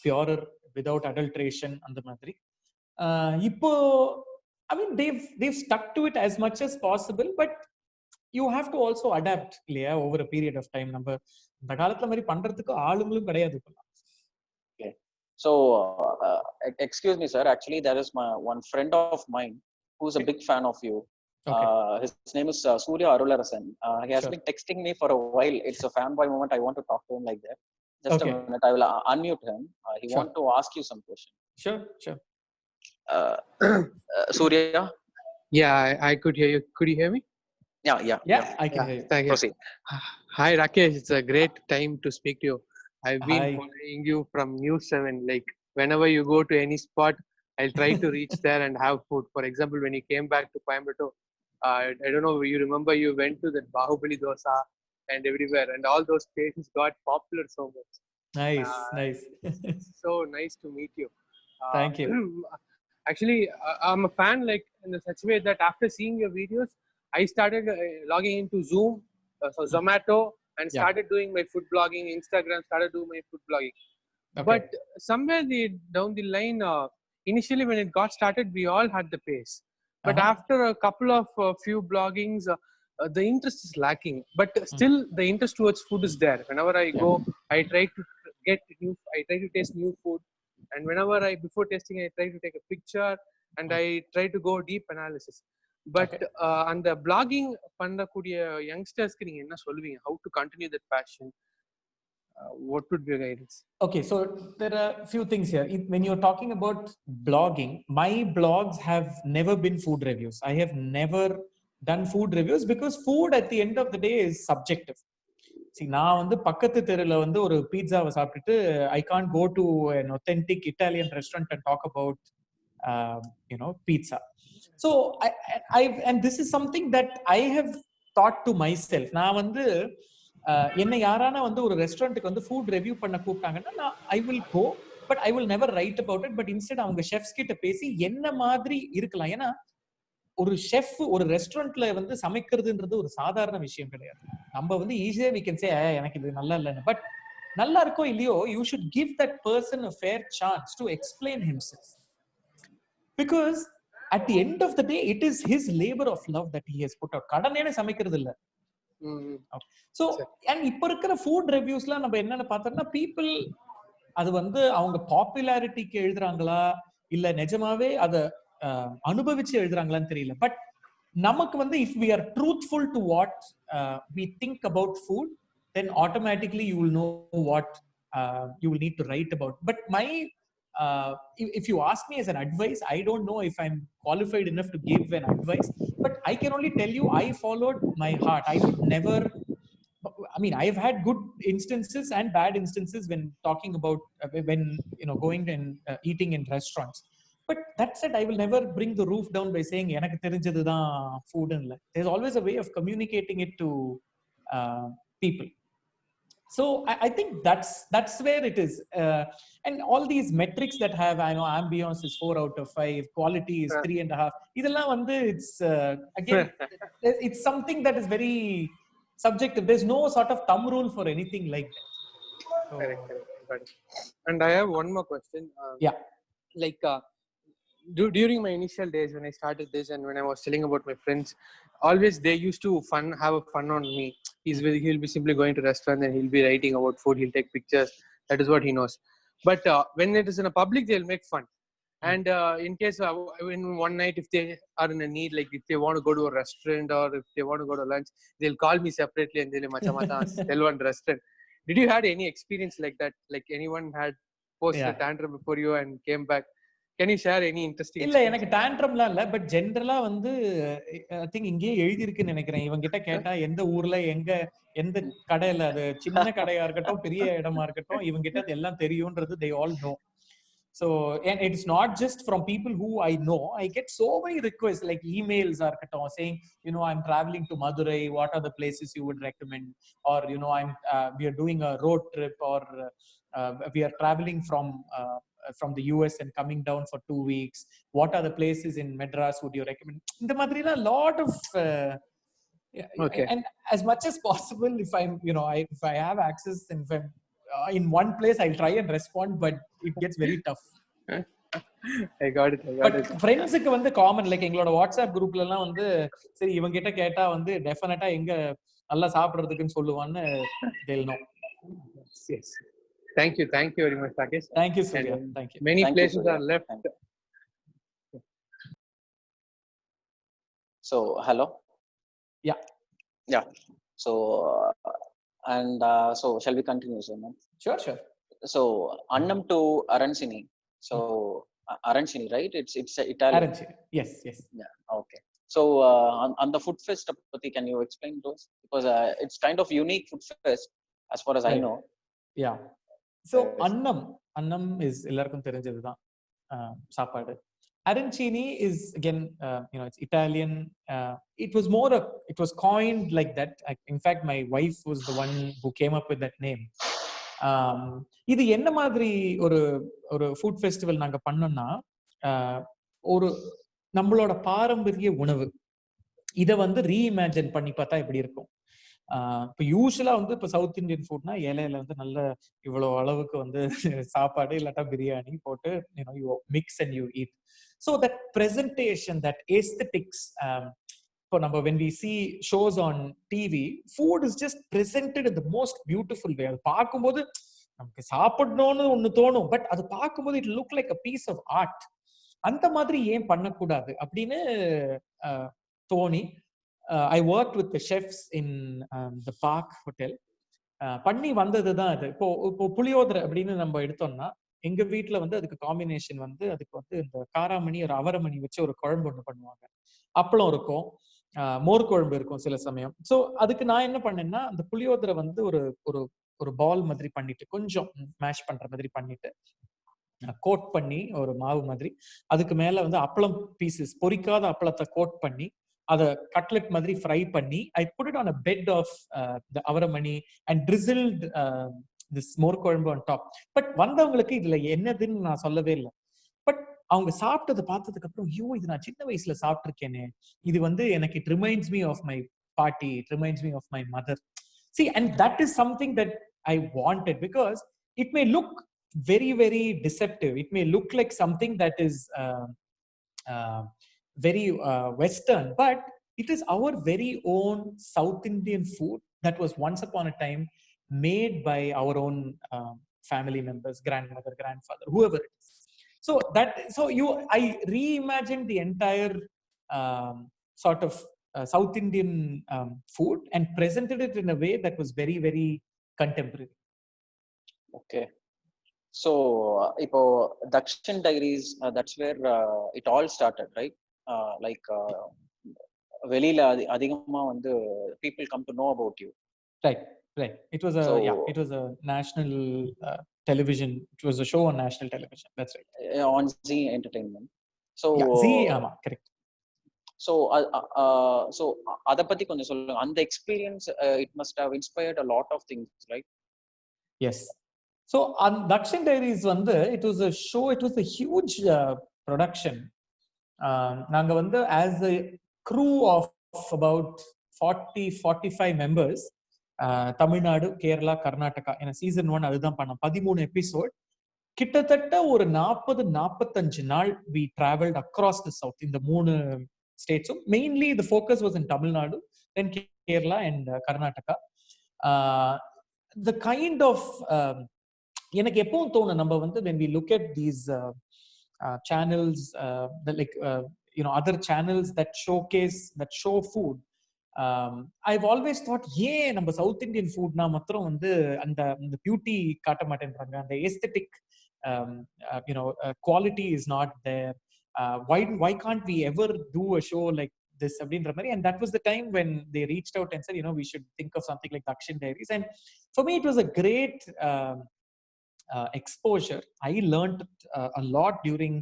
purer, without adulteration, அந்த மாதிரி. இப்போ I mean they've stuck to it as much as possible, but you have to also adapt இல்லையா, over a period of time. நம்ம அந்த காலத்துல மாதிரி பண்றதுக்கு ஆளுங்களும் கிடையாது இப்ப. Okay. So excuse me sir, actually there is one friend of mine who's a big fan of you. Okay. His name is Surya Arularasan. He has been texting me for a while. It's a fanboy moment. I want to talk to him like that. Just a minute, I will unmute him. He want to ask you some question. Sure. Surya? Yeah, I could hear you. Could you hear me? Yeah, I can hear you. Thank you. Proceed. Hi Rakesh, it's a great time to speak to you. I've been following you from News 7. Like whenever you go to any spot, I'll try to reach there and have food. For example, when you came back to Coimbatore, I don't know, you remember you went to that Bahubali Dosa and everywhere, and all those places got popular so much. Nice, nice. So nice to meet you. Thank you. Actually, I'm a fan, like in such a way that after seeing your videos, I started logging into Zoom, so Zomato, and Yeah. started doing my food blogging. Instagram, started doing my food blogging. Okay. But somewhere down the line, initially when it got started, we all had the pace. But after a couple of few bloggings, the interest is lacking. But still, the interest towards food is there. Whenever I go, I try to I try to taste new food. And whenever before tasting, I try to take a picture and I try to go deep analysis. But அந்த blogging பண்ணக்கூடிய யங்ஸ்டர்ஸ்க்கு நீங்க என்ன சொல்லுவீங்க? How to continue that passion? What would be your guidance? Okay, so there are a few things here. When you're talking about blogging, my blogs have never been food reviews. I have never done food reviews because food at the end of the day is subjective. See, நான் வந்து பக்கத்து தெருல வந்து ஒரு பீட்சாவை சாப்பிட்டுட்டு I can't go to an authentic Italian restaurant and talk about pizza. So and this is something that I have thought to myself. நான் வந்து என்ன யாரான வந்து ஒரு ரெஸ்டாரண்ட்டுக்கு வந்து ஃபுட் ரிவ்யூ பண்ண கூப்பிட்டாங்கன்னா நான் I will go, but I will never write about it. But instead அவங்க ஷெஃப்ஸ் கிட்ட பேசி என்ன மாதிரி இருக்கலாம். ஏன்னா ஒரு ஷெஃப் ஒரு ரெஸ்டாரண்ட்ல வந்து சமைக்கிறதுன்றது ஒரு சாதாரண விஷயம் கிடையாது. நம்ம வந்து ஈஸியா we can say எனக்கு இது நல்லா இல்லைன்னு, பட் நல்லா இருக்கோ இல்லையோ you should give that person a fair chance to explain himself, because at the end of the day it is his labor of love that he has put out. கடனேனே சமைக்கிறது இல்ல. So and இப்ப இருக்கிற food ரிவ்யூஸ்ல நம்ம என்னன்னு பார்த்தோம்னா, people அது வந்து அவங்க பாப்புலாரிட்டிக்கு எழுதுறாங்களா இல்ல நிஜமாவே அத அனுபவிச்சு எழுதுறாங்களான்னு தெரியல. பட் நமக்கு வந்து if we are truthful to what we think about food, then automatically you will know what you will need to write about. But my if you ask me as an advice, I don't know if I'm qualified enough to give an advice, but I can only tell you I followed my heart. I would never, I mean, I've had good instances and bad instances when talking about when going and eating in restaurants. But that said, I will never bring the roof down by saying எனக்கு தெரிஞ்சது தான் food illa. There's always a way of communicating it to people. So I think that's where it is. And all these metrics that have, I know ambience is 4 out of 5, quality is 3.5. இதெல்லாம் வந்து it's again it's something that is very subjective. There's no sort of thumb rule for anything like that. So, Correct. And I have one more question. Yeah. Like during my initial days when I started this and when I was telling about my friends, always they used to have a fun on me. He'll be simply going to restaurant and he'll be writing about food. He'll take pictures. That is what he knows. But when it is in a public, they'll make fun. And in case in one night, if they are in a need, like if they want to go to a restaurant or if they want to go to lunch, they'll call me separately and they'll tell one restaurant. Did you had any experience like that? Like anyone had posted a tantrum before you and came back? Can you share any interesting? இல்ல, எனக்கு டான்ட்ரம்லாம் இல்ல, but ஜெனரலா வந்து I think இங்கேயே எழுதி இருக்குன்னு நினைக்கிறேன். இவங்க கிட்ட கேட்டா எந்த ஊர்ல எந்த கடையில, அது சின்ன கடையா இருக்கட்டும் பெரிய இடமா இருக்கட்டும், இவங்க கிட்ட அது எல்லாம் தெரியும்ன்றது they all know. So and it's not just from people who I know. I get so many requests, like emails are saying, I'm traveling to Madurai, what are the places you would recommend? Or we are doing a road trip, or we are traveling from the US and coming down for 2 weeks. What are the places in Madras would you recommend? இந்த மாதிரில lot of okay. And as much as possible, if I'm if I have access and if I'm in one place, I'll try and respond, but it gets very tough. I got it. But friendsக்கு வந்து common, like எங்களோட WhatsApp குரூப்ல எல்லாம் வந்து சரி இவங்க கிட்ட கேட்டா வந்து டெஃபினட்டா எங்க நல்லா சாப்பிடுறதுக்குன்னு சொல்லுவான்னு they'll know. Yes. Thank you very much, Rakesh. Thank you, Surya. Thank you. Many places are left. So hello. Yeah. So so shall we continue, sir? Sure. So Annam to Arancini. So Arancini, right? It's Italian. Arancini. Yes. Yeah. Okay. So on the food fest, can you explain to us? Because it's kind of unique food fest as far as I know. Yeah. So Annam is எல்லாருக்கும் தெரிஞ்சதுதான். சாப்பாடு. Arancini is again, it's Italian. It was coined like that. In fact, my wife was the one who came up with that name. இது என்ன மாதிரி ஒரு ஒரு food festival நாங்க பண்ணோம்னா, ஒரு நம்மளோட பாரம்பரிய உணவு இதை வந்து ரீஇமேஜின் பண்ணி பார்த்தா எப்படி இருக்கும். இப்போ யூஸ்வலா வந்து இப்போ சவுத் இந்தியன் ஃபுட்னா இலையில வந்து நல்ல இவ்வளவு அளவுக்கு வந்து சாப்பாடு இல்லாட்டா பிரியாணி போட்டு you mix and you eat. So that presentation, that aesthetics, இப்போ நம்ம when we see shows on TV, food is just presented in the most beautiful way. அது பார்க்கும்போது நமக்கு சாப்பிடணும்னு ஒண்ணு தோணும், பட் அது பார்க்கும்போது it look like a piece of art. அந்த மாதிரி ஏன் பண்ணக்கூடாது அப்படின்னு தோணி, I worked with the chefs in the Park Hotel. பண்ணி வந்ததுதான் அது. இப்போ புளியோதரை அப்படின்னு நம்ம எடுத்தோம்னா, எங்க வீட்டுல வந்து அதுக்கு காம்பினேஷன் வந்து அதுக்கு வந்து இந்த காராமணி ஒரு அவரமணி வச்சு ஒரு குழம்பு ஒண்ணு பண்ணுவாங்க. அப்பளம் இருக்கும், மோர் குழம்பு இருக்கும் சில சமயம். ஸோ அதுக்கு நான் என்ன பண்ணேன்னா, அந்த புளியோதரை வந்து ஒரு ஒரு ஒரு பால் மாதிரி பண்ணிட்டு, கொஞ்சம் மேஷ் பண்ற மாதிரி பண்ணிட்டு, கோட் பண்ணி ஒரு மாவு மாதிரி, அதுக்கு மேல வந்து அப்பளம் பீசஸ், பொரிக்காத அப்பளத்தை கோட் பண்ணி, அதை கட்லெட் மாதிரி ஃப்ரை பண்ணி, I put it on a bed of the அவரமணி and drizzled this mor kuzhambu on top. But வந்தவங்களுக்கு இதுல என்னதுன்னு நான் சொல்லவே இல்லை. பட் அவங்க சாப்பிட்டதை பார்த்ததுக்கு அப்புறம், ஐயோ இது நான் சின்ன வயசுல சாப்பிட்டிருக்கேனே, இது வந்து எனக்கு it reminds me of my paati, it reminds me of my mother. See, and that is something that I wanted, because it may look very, very deceptive. It may look like something that is very Western, but it is our very own South Indian food that was once upon a time made by our own family members, grandmother, grandfather, whoever it is. I reimagined the entire sort of South Indian food and presented it in a way that was very, very contemporary. Okay. So, ipo Dakshin Diaries, that's where it all started, right? வெளியில அதிகமா வந்து people come to know about you. Right. It was a national television. It was a show on national television. That's right. On Zee Entertainment. So Zee, correct. So அத பத்தி கொஞ்சம் சொல்லுங்க. அந்த experience it must have inspired a lot of things, right? Yes. So on Dakshin Diaries வந்து it was a show, it was a huge production. நாங்க வந்து as a crew of about 40-45 members, Tamil Nadu, Kerala, Karnataka, ஏன்னா season 1 அதுதான் பண்ணோம். 13 episode, கிட்டத்தட்ட ஒரு 40-45 நாள் we traveled across the south, இந்த 3 states. So mainly the focus was in Tamil Nadu, then Kerala and Karnataka. The kind of எனக்கு எப்பவும் தோணும், நம்ம வந்து when we look at these channels, other channels that showcase, that show food, I've always thought, நம்ம south Indian ஃபுட்னா மாத்திரம் வந்து அந்த beauty காட்ட மாட்டேன்றாங்க, அந்த aesthetic quality is not there. Why can't we ever do a show like this அப்படின்ற மாதிரி. And that was the time when they reached out and said, we should think of something like Dakshin Diaries. And for me it was a great exposure. I learned a lot during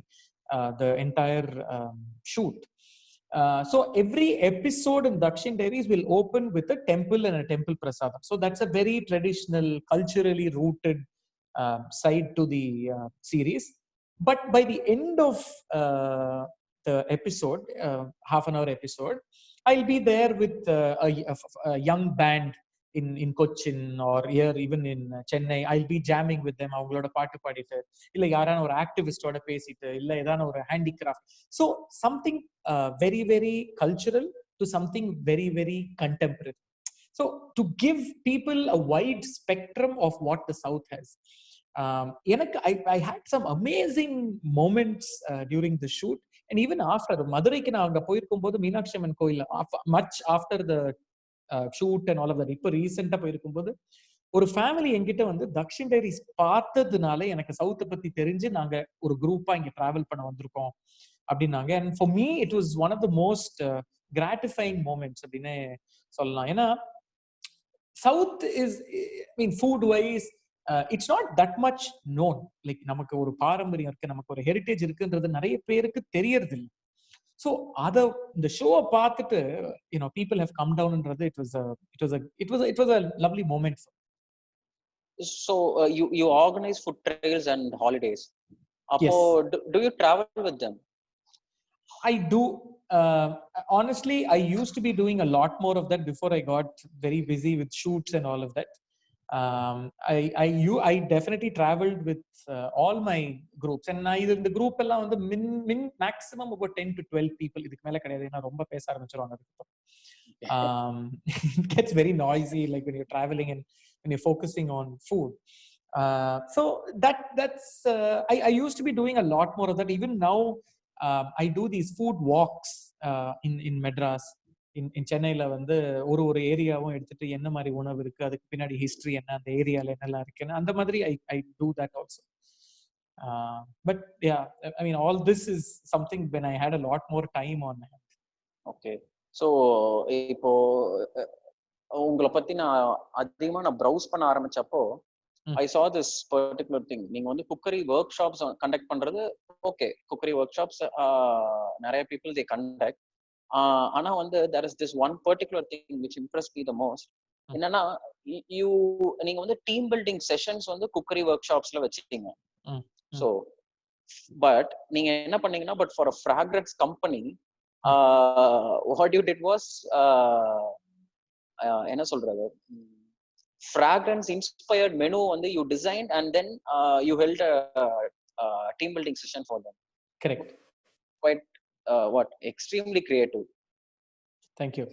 the entire shoot. So every episode in Dakshin Diaries will open with a temple and a temple prasadam. So that's a very traditional, culturally rooted side to the series. But by the end of the episode, half an hour episode, I'll be there with a young band in Cochin or here even in Chennai. I'll be jamming with them. அவங்களோட பாட்டு பாடிட்டு, இல்ல யாரான ஒரு ஆக்டிவிஸ்டோட பேசிட்டு, இல்ல ஏதான ஒரு handicraft. So something very, very cultural to something very, very contemporary. So to give people a wide spectrum of what the South has. I had some amazing moments during the shoot, and even after. மதுரைக்கு நான் அங்க போயிருக்கும் போது மீனாட்சி அம்மன் கோயில், much after the shoot and all of that, இப்போ ரீசெண்டா போயிருக்கும் போது ஒரு ஃபேமிலி என்கிட்ட வந்து Dakshin Diaries பார்த்ததுனால எனக்கு சவுத்தை பத்தி தெரிஞ்சு நாங்க ஒரு குரூப்பா இங்க டிராவல் பண்ண வந்திருக்கோம் அப்படின்னாங்க. And for me it was one of the most gratifying moments அப்படின்னு சொல்லலாம். ஏன்னா South is, food wise, it's not that much known. Like நமக்கு ஒரு பாரம்பரியம் இருக்கு, நமக்கு ஒரு ஹெரிட்டேஜ் இருக்குன்றது நிறைய பேருக்கு தெரியறது இல்லை. ஸோ அத இந்த ஷோவை பார்த்துட்டு people have come downன்றது it was a lovely moment. So you organize food trails and holidays. Appo Yes. do you travel with them? I do. Honestly, I used to be doing a lot more of that before I got very busy with shoots and all of that. I definitely traveled with all my groups, and in the group எல்லாம் வந்து min maximum about 10 to 12 people. இதுக்கு மேல கிடையாது, ஏன்னா ரொம்ப பேச ஆரம்பிச்சிருவாங்க. It gets very noisy like when you're traveling and when you're focusing on food. So that's I used to be doing a lot more of that. Even now I do these food walks in Madras. in சென்னையில வந்து ஒரு ஏரியாவும் எடுத்துட்டு என்ன மாதிரி உணவு இருக்கு, அதுக்கு பின்னாடி ஹிஸ்டரி என்ன, அந்த ஏரியால என்னெல்லாம் இருக்குன்னு அந்த மாதிரி I do that also. But yeah, I mean all this is something when I had a lot more time on hand. Okay. So இப்போ உங்களை பத்தி நான் அதிகமா ப்ரௌஸ் பண்ண ஆரம்பிச்சப்போ I saw this particular thing. நீங்க வந்து குக்கரி ஒர்க் ஷாப்ஸ் கண்டக்ட் பண்றது okay, cookery work shops நிறைய பீப்புள் they conduct. ஆனா வந்து there is this one particular thing which impressed me the most. என்னன்னா நீங்க வந்து டீம் பில்டிங் செஷன்ஸ் வந்து குக்கரி ஒர்க் ஷாப்ஸ்ல வச்சிட்டீங்க. ஸோ பட் நீங்க என்ன பண்ணீங்கன்னா, but for a fragrance company what you did was என்ன சொல்றது, fragrance inspired menu வந்து you designed and then you held a team building session for them. Correct. Quite extremely creative. Thank you.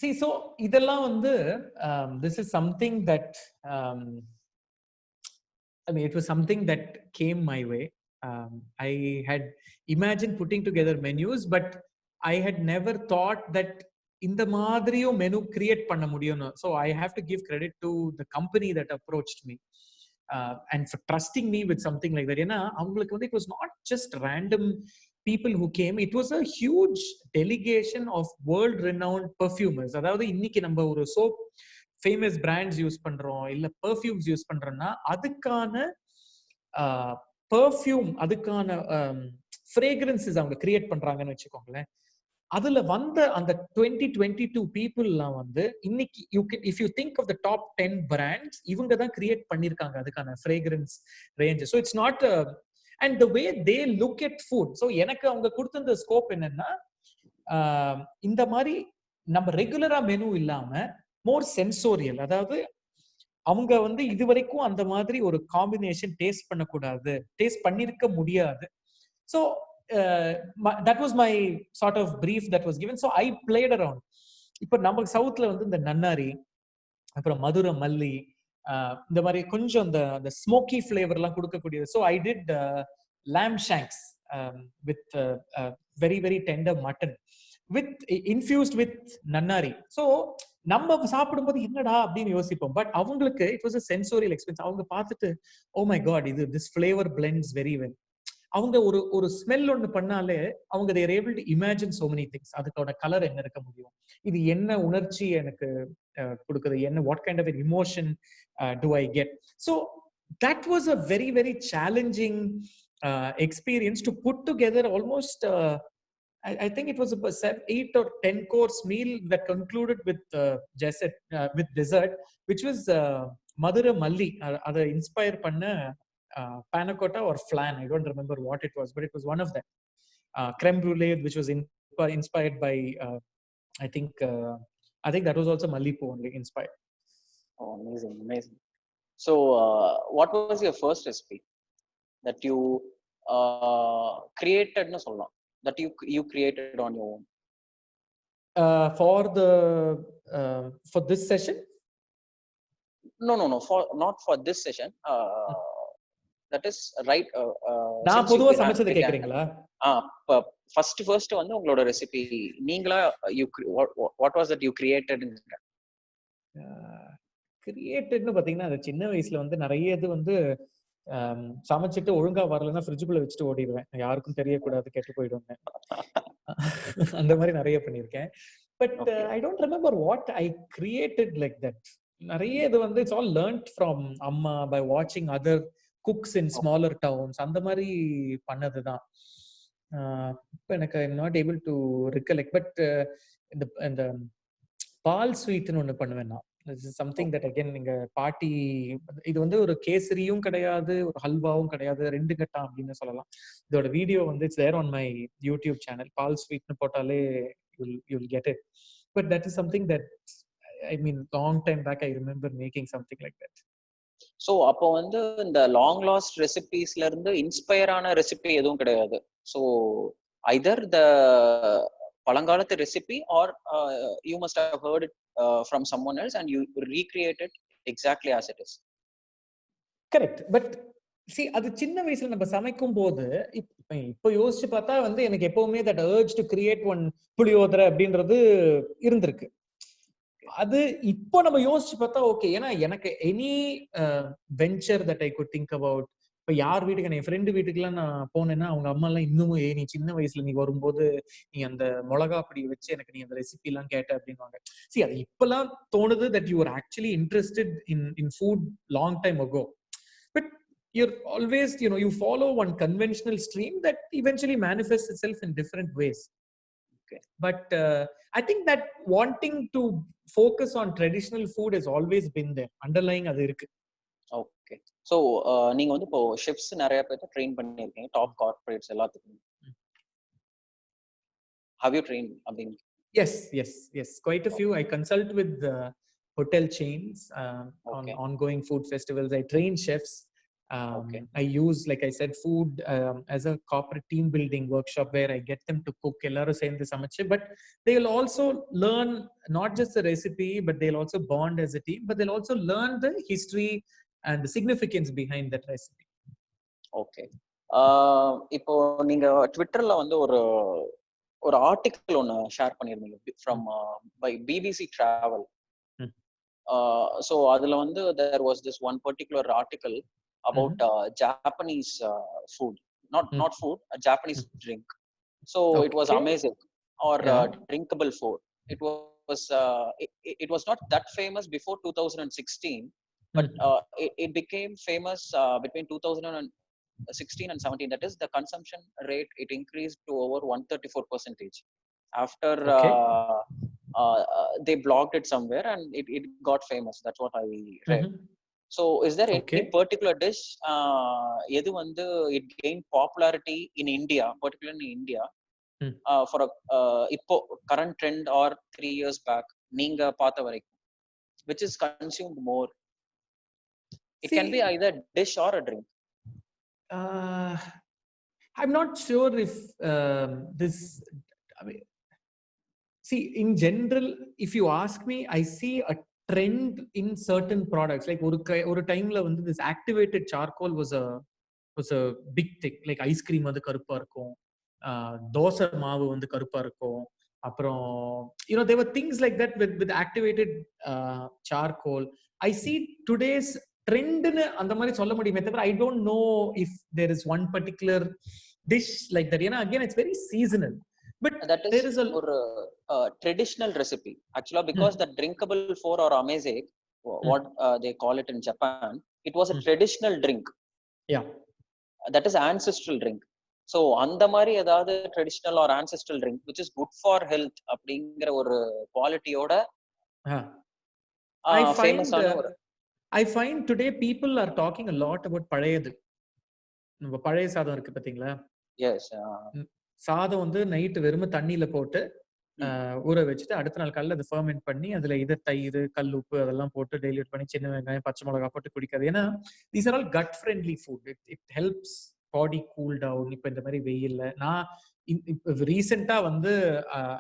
See, so இதெல்லாம் வந்து this is something that I mean it was something that came my way. I had imagined putting together menus, but I had never thought that இந்த மாதிரியும் menu create பண்ண முடியும்னு. So I have to give credit to the company that approached me and for trusting me with something like that. ஏன்னா அவங்களுக்கு வந்து it was not just random people who came, it was a huge delegation of world renowned perfumers. அதாவது இன்னைக்கு நம்ம ஒரு soap famous brands use பண்றோம் இல்ல perfumes use பண்றோம்னா அதுக்கான பெர்ஃப்யூம், அதுக்கான ஃப்ரேக்ரன்சஸ் அவங்க கிரியேட் பண்றாங்கன்னு வச்சுக்கோங்களேன். அதுல வந்த அந்த 2022 பீப்புள்லாம் வந்து இன்னைக்கு if you think of the top 10 brands இவங்க தான் கிரியேட் பண்ணிருக்காங்க அதுக்கான fragrance range. So it's not and the way they look at food. ஸோ எனக்கு அவங்க கொடுத்த ஸ்கோப் என்னன்னா, இந்த மாதிரி நம்ம ரெகுலரா மெனு இல்லாம மோர் சென்சோரியல், அதாவது அவங்க வந்து இது வரைக்கும் அந்த மாதிரி ஒரு காம்பினேஷன் டேஸ்ட் பண்ணக்கூடாது, டேஸ்ட் பண்ணிருக்க முடியாது. So that was my sort of brief that was given. So I played around. இப்போ நம்ம சவுத்ல வந்து இந்த நன்னாரி, அப்புறம் மதுரை மல்லி, இந்த மாதிரி கொஞ்சம் அந்த ஸ்மோக்கி ஃபிளேவர் எல்லாம் கொடுக்கக்கூடியது. So I did lamb shanks with very very tender mutton with infused with nannari. So நம்ம சாப்பிடும்போது என்னடா அப்படின்னு யோசிப்போம், பட் அவங்களுக்கு it was a sensorial experience. அவங்க பார்த்துட்டு oh my god, this flavor blends very well. அவங்க ஒரு ஸ்மெல் ஒண்ணு பண்ணாலே அவங்க they are able to imagine so many things. அதுக்கோட கலர் என்ன இருக்க முடியும், இது என்ன உணர்ச்சி எனக்கு கொடுக்குது, என்ன what kind of an emotion do I get. So that was a very very challenging experience to put together almost I think it was a 8 or 10 course meal that concluded with with dessert which was Madura Malli. அதை inspire பண்ண panna cotta or flan, I don't remember what it was, but it was one of them. Creme brulee which was inspired by I think that was also Mallipu only inspired. Oh, amazing. So what was your first recipe that you created na solla, that you created on your own for this session? No, not for this session. That is right. நான் பொதுவா சமைச்சது கேக்குறீங்களா? first வந்து உங்களோட recipe நீங்களா what was that you created? கிரியேட்டட்னு பாத்தீங்கன்னா அது சின்ன வயசுல வந்து நிறைய இது வந்து சமைச்சிட்டு ஒழுங்கா வரலன்னா ஃப்ரிட்ஜுக்குள்ள வச்சுட்டு ஓடிடுவேன், யாருக்கும் தெரியக்கூடாது, கெட்டு போயிடுவேன். அந்த மாதிரி நிறைய பண்ணிருக்கேன். But I don't remember what I created like that. நிறைய இது வந்து இட்ஸ் ஆல் லேர்ன்ட் ஃப்ரம் அம்மா பை வாட்சிங் அதர் குக்ஸ் இன் ஸ்மாலர் டவுன்ஸ் அந்த மாதிரி பண்ணதுதான். இப்போ எனக்கு I am not able to recollect. But இந்த பால் ஸ்வீட்னு ஒண்ணு பண்ணுவேன் நான். சம்திங் தட் அகைன் நீங்க பாட்டி, இது வந்து ஒரு கேசரியும் கிடையாது, ஒரு ஹல்வாவும் கிடையாது, ரெண்டு கட்டா அப்படின்னு சொல்லலாம். இதோட வீடியோ வந்து it's there on my YouTube channel. பால் ஸ்வீட்னு போட்டாலே you'll get it. But that is something that I mean long time back I remember making something like that. So அப்போ வந்து இந்த லாங் லாஸ்ட் ரெசிபிஸ்ல இருந்து இன்ஸ்பயர் ஆன ரெசிபி எதுவும் கிடையாது. ஸோ ஐதர் த பழங்காலத்து recipe are you must have heard it from someone else and you recreate it exactly as it is. Correct. But see அது சின்ன வயசுல நம்ம சமைக்கும் போது இப்போ யோசிச்சு பார்த்தா வந்து எனக்கு எப்பவுமே that urge to create one புளியோதரை அப்படின்றது இருந்திருக்கு. அது இப்போ நம்ம யோசிச்சு பார்த்தா ஓகே. ஏன்னா எனக்கு any venture that I could think about, இப்ப யார் வீட்டுக்கு என் ஃப்ரெண்டு வீட்டுக்குலாம் நான் போனேன்னா அவங்க அம்மா எல்லாம் இன்னமும் நீ சின்ன வயசுல நீ வரும்போது நீ அந்த மிளகா அப்படி வச்சு எனக்கு நீ அந்த ரெசிபி எல்லாம் கேட்ட அப்படின்வாங்க. see அது இப்பெல்லாம் தோணுது that you are actually interested in food long time ago. But you're always, you follow one conventional stream that eventually manifests itself in different ways. Okay. But I think that wanting to focus on traditional food has always been there. Underlying அது இருக்கு. Okay. So நீங்க வந்து இப்போ chefs நிறைய பேர் train பண்ணியிருக்கீங்க, top corporates எல்லாத்துக்கும். Have you trained அப்படின்னு? Yes. Quite a few. I consult with hotel chains on ongoing food festivals. I train chefs. I use, like I said, food as a corporate team building workshop where I get them to cook. Ellaru சேர்ந்து சமைச்சு, but they will also learn not just the recipe, but they'll also bond as a team, but they'll also learn the history and the significance behind that recipe. Okay. இப்போ நீங்க ட்விட்டர்ல வந்து ஒரு article ஒன்று share பண்ணியிருந்தீங்க from by BBC travel. So அதுல வந்து there was this one particular article about Japanese food, not food, a Japanese drink. So it was amazing, or drinkable food. It was not that famous before 2016, but it became famous between 2016 and 17. That is, the consumption rate, it increased to over 134% after they blogged it somewhere and it got famous. That's what I read. So is there any particular dish edu vandu it gained popularity in India, particularly in India, for a ipo current trend or 3 years back neenga paatha varaikum, which is consumed more? It can be either dish or a drink. I'm not sure if this, I mean, see, in general, if you ask me, I see a trend in certain products. Like ஒரு டைம்ல வந்து this activated charcoal was a big thing. Like ice cream வந்து கருப்பா இருக்கும், தோசை மாவு வந்து கருப்பா இருக்கும். அப்புறம் there were things like that with activated charcoal. I see today's trend னு அந்த மாதிரி சொல்ல முடியுமே தவிர I don't know if there is one particular dish like that. ஏன்னா again it's very seasonal. But that is there is a traditional recipe actually, because the drinkable food or amazake, what they call it in Japan, it was a traditional drink. That is ancestral drink. So அந்த மாதிரி ஏதாவது traditional or ancestral drink which is good for health அப்படிங்கிற ஒரு குவாலிட்டியோட I find today people are talking a lot about பழையது. நம்ம பழைய சாதம் இருக்கு பாத்தீங்களா? Yes. சாதம் வந்து நைட்டு வெறும் தண்ணியில போட்டு ஊற வச்சுட்டு அடுத்த நாள் காலையில அதை ஃபர்மெண்ட் பண்ணி அதுல தயிர், கல் உப்பு அதெல்லாம் போட்டு டைல்யூட் பண்ணி சின்ன வெங்காயம், பச்சை மிளகா போட்டு குடிக்காது. ஏன்னா these are all gut friendly food. It helps body cool down. இப்ப இந்த மாதிரி வெயில்ல நான் ரீசெண்டா வந்து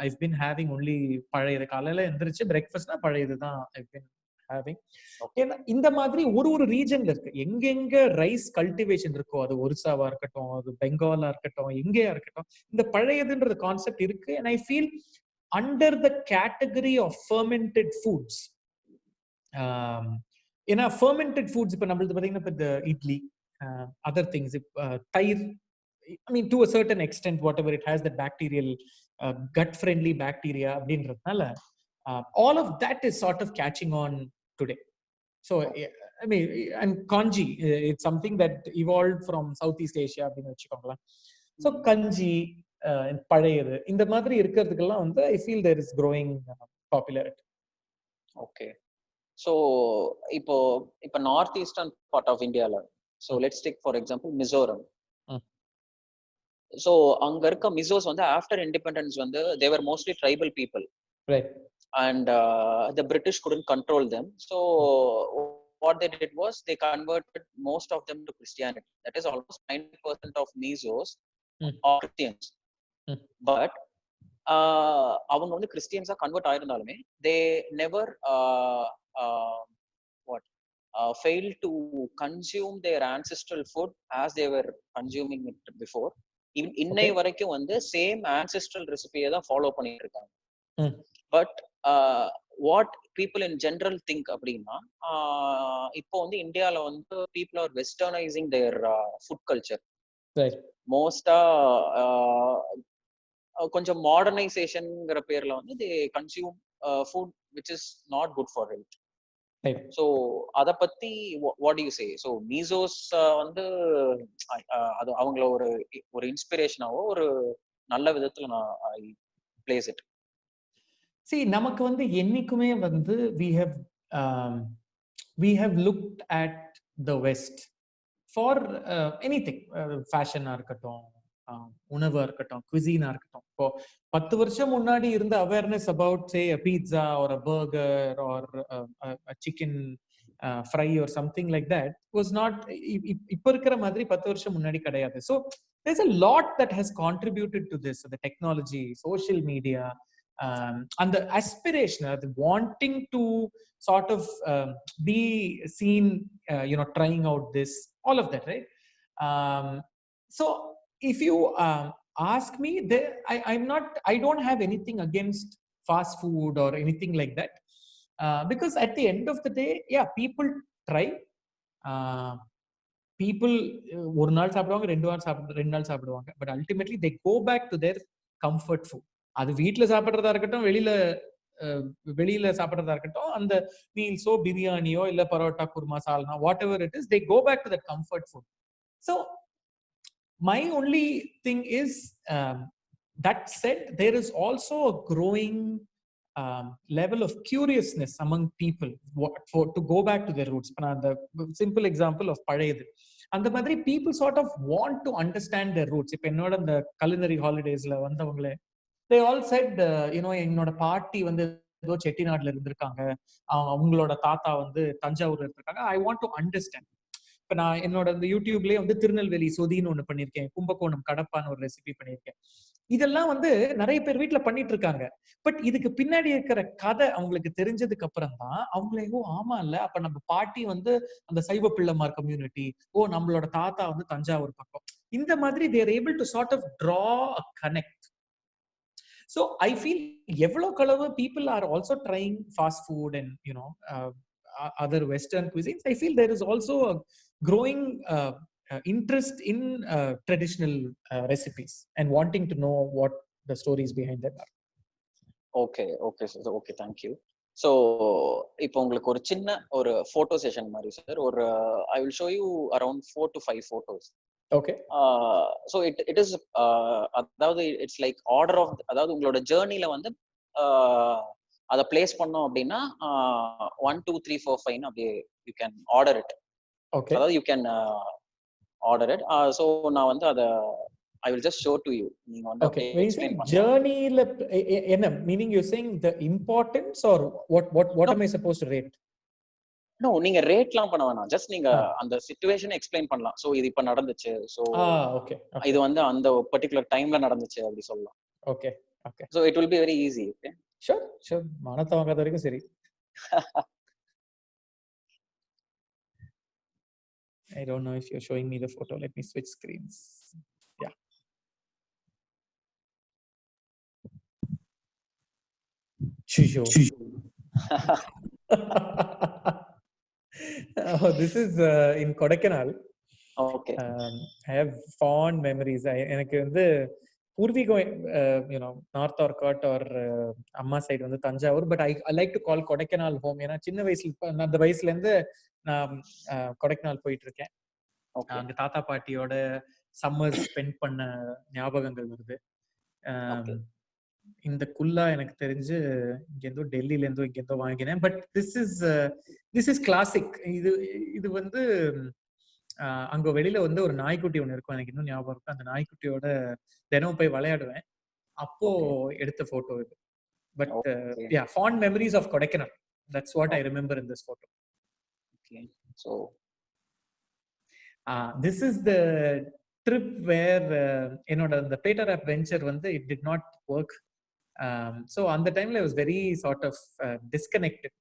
ஐவ் பின் ஹேவிங் ஒன்லி பழையது. காலையில எந்திரிச்சு பிரேக்ஃபாஸ்ட்னா பழையது தான் ஐவ் பின் ஹேவிங். ஏன்னா இந்த மாதிரி ஒரு ரீஜன்ல இருக்கு, எங்கெங்க ரைஸ் கல்டிவேஷன் இருக்கோ, அது ஒரிசாவா இருக்கட்டும், அது பெங்காலா இருக்கட்டும், எங்கேயா இருக்கட்டும், இந்த பழையதுன்றது கான்செப்ட் இருக்கு. and I feel under the category of fermented foods, ஏன்னா fermented foods இப்ப நம்மளுக்கு பாத்தீங்கன்னா இப்ப இட்லி, other things, தயிர், I mean to a certain extent whatever it has that bacterial gut friendly bacteria அப்படின்றதுனால all of that is sort of catching on today. So I mean, and kanji, it's something that evolved from Southeast Asia அப்படின்னு வச்சுக்கோங்களேன். So kanji, பழையது இந்த மாதிரி இருக்கிறதுக்கெல்லாம் வந்து I feel there is growing popularity. Okay. So இப்போ north eastern part of இந்தியால, so let's take for example Mizoram. So அங்க இருக்க மிசோஸ் வந்து ஆஃப்டர் இண்டிபெண்டன்ஸ் வந்து they were mostly tribal people, right? And the British couldn't control them, so what they did was they converted most of them to Christianity. That is almost 90% of Mizo's are Christians. But அவங்க வந்து கிறிஸ்டியன்ஸா convert ஆயிருந்தாலுமே they never failed to consume their ancestral food as they were consuming it before. இன்னை வரைக்கும் வந்து same ancestral ரெசிபியை தான் follow பண்ணிட்டு இருக்காங்க. But what people in general think அப்படின்னா, இப்போ வந்து இந்தியால வந்து people are westernizing their food culture. Right. மோஸ்டா கொஞ்சம் மாடர்னைசேஷன்ங்கிற பேர்ல வந்து they consume food which is not good for health. So அத பத்தி what do you say? So மீசோஸ் வந்து அது அவங்கள ஒரு இன்ஸ்பிரேஷனாவோ ஒரு நல்ல விதத்துல நான் I place it. See, நமக்கு வந்து என்னைக்குமே வந்து we have looked at the West for anything, fashion ஆ இருக்கட்டும், உணவா இருக்கட்டும், cuisine ஆ இருக்கட்டும். இப்போ 10 வருஷம் முன்னாடி இருந்த awareness about say a pizza or a burger or a chicken fry or something like that was not இப்ப இருக்கிற மாதிரி 10 வருஷம் முன்னாடி கிடையாது. So there's a lot that has contributed to this, the technology, social media, and the aspiration, the wanting to sort of be seen, trying out this, all of that, right? So if you ask me, I don't have anything against fast food or anything like that, because at the end of the day, yeah, people try. People ஒரு நாள் சாப்பிடுவாங்க, ரெண்டு நாள் சாப்பிடுவாங்க, but ultimately they go back to their comfort food. அது வீட்டுல சாப்பிடுறதா இருக்கட்டும், வெளியில சாப்பிடுறதா இருக்கட்டும், அந்த மீல்ஸோ பிரியாணியோ இல்ல parotta kurma salna whatever it is, they go back to that comfort food. So my only thing is, that said, there is also a growing level of curiousness among people to go back to their roots. The simple example of பழையது, அந்த மாதிரி people sort of want to understand their roots. இப்ப என்னோட அந்த culinary holidaysல வந்தவங்களே, they all said, என்னோட பாட்டி வந்து ஏதோ செட்டிநாடுல இருந்திருக்காங்க, அவங்களோட தாத்தா வந்து தஞ்சாவூர்ல இருந்திருக்காங்க. I want to understand. இப்ப நான் என்னோட இந்த யூடியூப்லயே வந்து திருநெல்வேலி சொதின்னு ஒண்ணு பண்ணிருக்கேன், கும்பகோணம் கடப்பான்னு ஒரு ரெசிபி பண்ணிருக்கேன். இதெல்லாம் வந்து நிறைய பேர் வீட்டுல பண்ணிட்டு இருக்காங்க. பட் இதுக்கு பின்னாடி இருக்கிற கதை அவங்களுக்கு தெரிஞ்சதுக்கு அப்புறம் தான் அவங்களே, ஓ ஆமா இல்ல, அப்ப நம்ம பாட்டி வந்து அந்த சைவ பிள்ளைமார் கம்யூனிட்டி, ஓ நம்மளோட தாத்தா வந்து தஞ்சாவூர் பக்கம், இந்த மாதிரி they are able to sort of draw a connect. So I feel evlo kalavu people are also trying fast food and other Western cuisines. I feel there is also a growing interest in traditional recipes and wanting to know what the stories behind them are. Okay, sir. Okay, thank you. So இப்போ உங்களுக்கு ஒரு சின்ன ஒரு photo session மாதிரி sir, ஒரு I will show you around 4 to 5 photos. Okay. So it is அதாவது it's like order of, அதாவது உங்களோட ஜர்னில வந்து அத பிளேஸ் பண்ணோம் அப்படின்னா 1 2 3 4 5 அப்படியே you can order it. Okay. அதாவது you can order it. So நான் வந்து அத I will just show to you. நீங்க வந்து okay, when you say journey la enna meaning, you're saying the importance or what am I supposed to rate? No, நீங்க ரேட்லாம் பண்ண வேணாம், just நீங்க அந்த சிச்சுவேஷனை எக்ஸ்பிளைன் பண்ணலாம். சோ இது இப்ப நடந்துச்சு, சோ okay, இது வந்து அந்த பர்టిక్యులர் டைம்ல நடந்துச்சு அப்படி சொல்லலாம். Okay. So it will be very easy. Okay, sure மானத்த வாங்காத வரைக்கும் சரி. I don't know if you're showing me the photo. Let me switch screens. Yeah. Shisho. Oh, this is in Kodaikanal. Okay. I have fond memories. எனக்கு வந்து பூர்வீகம் north Arcot R அம்மா side வந்து Thanjavur. But I like to call Kodaikanal home. ஏன்னா சின்ன வயசுல அந்த வயசுல இருந்து நான் கொடைக்கானல் போயிட்டு இருக்கேன். அங்க தாத்தா பாட்டியோட சம்மர் ஸ்பெண்ட் பண்ண ஞாபகங்கள் வருது. இந்த குல்லா எனக்கு தெரிஞ்சு இங்க இருந்தோ டெல்லியில இருந்தோ இங்க இருந்தோ வாங்கினேன். But this is classic. இது வந்து அங்க வெளியில வந்து ஒரு நாய்க்குட்டி ஒண்ணு இருக்கும், எனக்கு இன்னும் ஞாபகம் இருக்கு. அந்த நாய்க்குட்டியோட தினமும் போய் விளையாடுவேன். அப்போ எடுத்த போட்டோ இது. But yeah, fond memories of Kodaikanal. That's what I remember in this photo. Okay, so this is the trip where என்னோட the Pater app venture வந்து it did not work. So அந்த டைம்ல I was very sort of disconnected.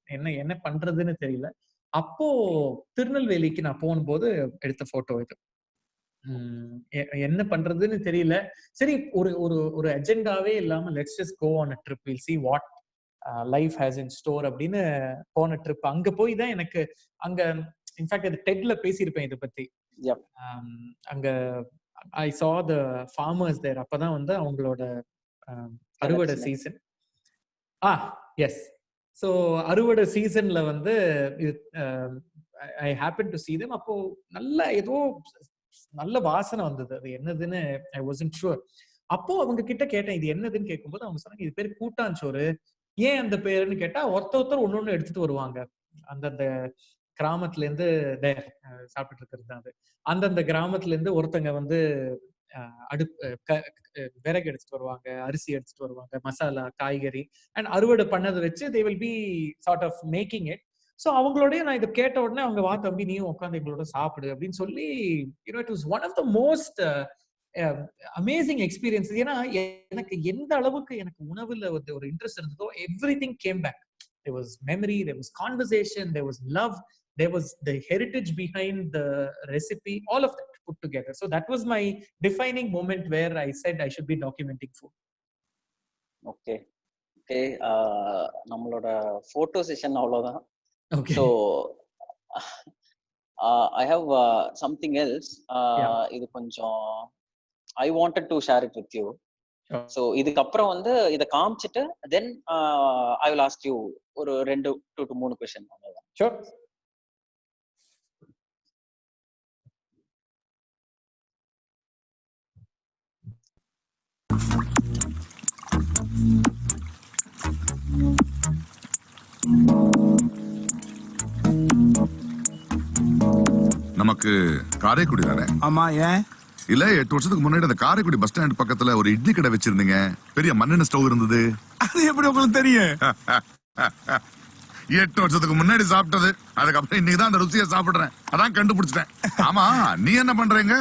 என்ன பண்றதுன்னு தெரியல. அப்போ திருநெல்வேலிக்கு நான் போகும்போது எடுத்த போட்டோ இது. என்ன பண்றதுன்னு தெரியல. சரி, ஒரு அஜெண்டாவே இல்லாம let's just go on a trip, we'll see what life has in store அப்படின்னு போன ட்ரிப். அங்க போய் தான் எனக்கு அங்க இன்ஃபேக்ட் அது டெட்ல பேசியிருப்பேன் இதை பத்தி. அங்க I saw the farmers there. அப்பதான் வந்து அவங்களோட அறுவடை சீசன். எஸ். ஸோ அறுவடை சீசன்ல வந்து I happen to see them. அப்போ ஏதோ நல்ல வாசனை வந்தது. அது என்னதுன்னு ஐ வாசன்ட் ஷூர். அப்போ அவங்க கிட்ட கேட்டேன் இது என்னதுன்னு கேட்கும்போது அவங்க சொன்னாங்க இது பேர் கூட்டாஞ்சோறு. ஏன் அந்த பேருன்னு கேட்டா ஒருத்தர் ஒன்னொன்னு எடுத்துட்டு வருவாங்க. அந்தந்த கிராமத்துல இருந்து சாப்பிட்டு இருக்கிறது தான் அது. அந்தந்த கிராமத்துல இருந்து ஒருத்தங்க வந்து விறகு எடுத்துட்டு வருவாங்க, அரிசி எடுத்துட்டு வருவாங்க, மசாலா, காய்கறி அண்ட் அறுவடை பண்ணதை வச்சு they will be sort of making it. So அவங்களோடய நான் இதை கேட்ட உடனே அவங்க வா தம்பி நீயும் உட்காந்து எங்களோட சாப்பிடு அப்படின்னு சொல்லி it was one of the most amazing experiences. ஏன்னா எனக்கு எந்த அளவுக்கு எனக்கு உணவுல ஒரு இன்ட்ரெஸ்ட் இருந்ததோ everything came back. There was memory, there was conversation, there was love, there was the heritage behind the recipe, all of that put together. So that was my defining moment where I said I should be documenting food. Okay நம்மளோட photo session அவ்வளவுதான். Okay, so I have something else. இது கொஞ்சம் I wanted to share it with you. So இதுக்கு அப்புறம் வந்து இத காமிச்சிட்டு then I will ask you ஒரு 2 to 3 question. Sure. நமக்கு காரைக்குடி தானே? ஆமா. ஏன் இல்ல 8 வருஷத்துக்கு முன்னாடி அந்த காரைக்குடி பஸ் ஸ்டாண்ட் பக்கத்துல ஒரு இட்லி கடை வச்சிருந்தீங்க, பெரிய மண்ணெண்ணெய் ஸ்டவ் இருந்தது. அது எப்படி உங்களுக்கு தெரியும்? 8 வருஷத்துக்கு முன்னாடி சாப்பிட்டது. அதுக்கப்புறம் இன்னைக்கு தான் அந்த ருசியை சாப்பிடுறேன். அதான் கண்டுபிடிச்சிட்டேன். ஆமா, நீ என்ன பண்றீங்க?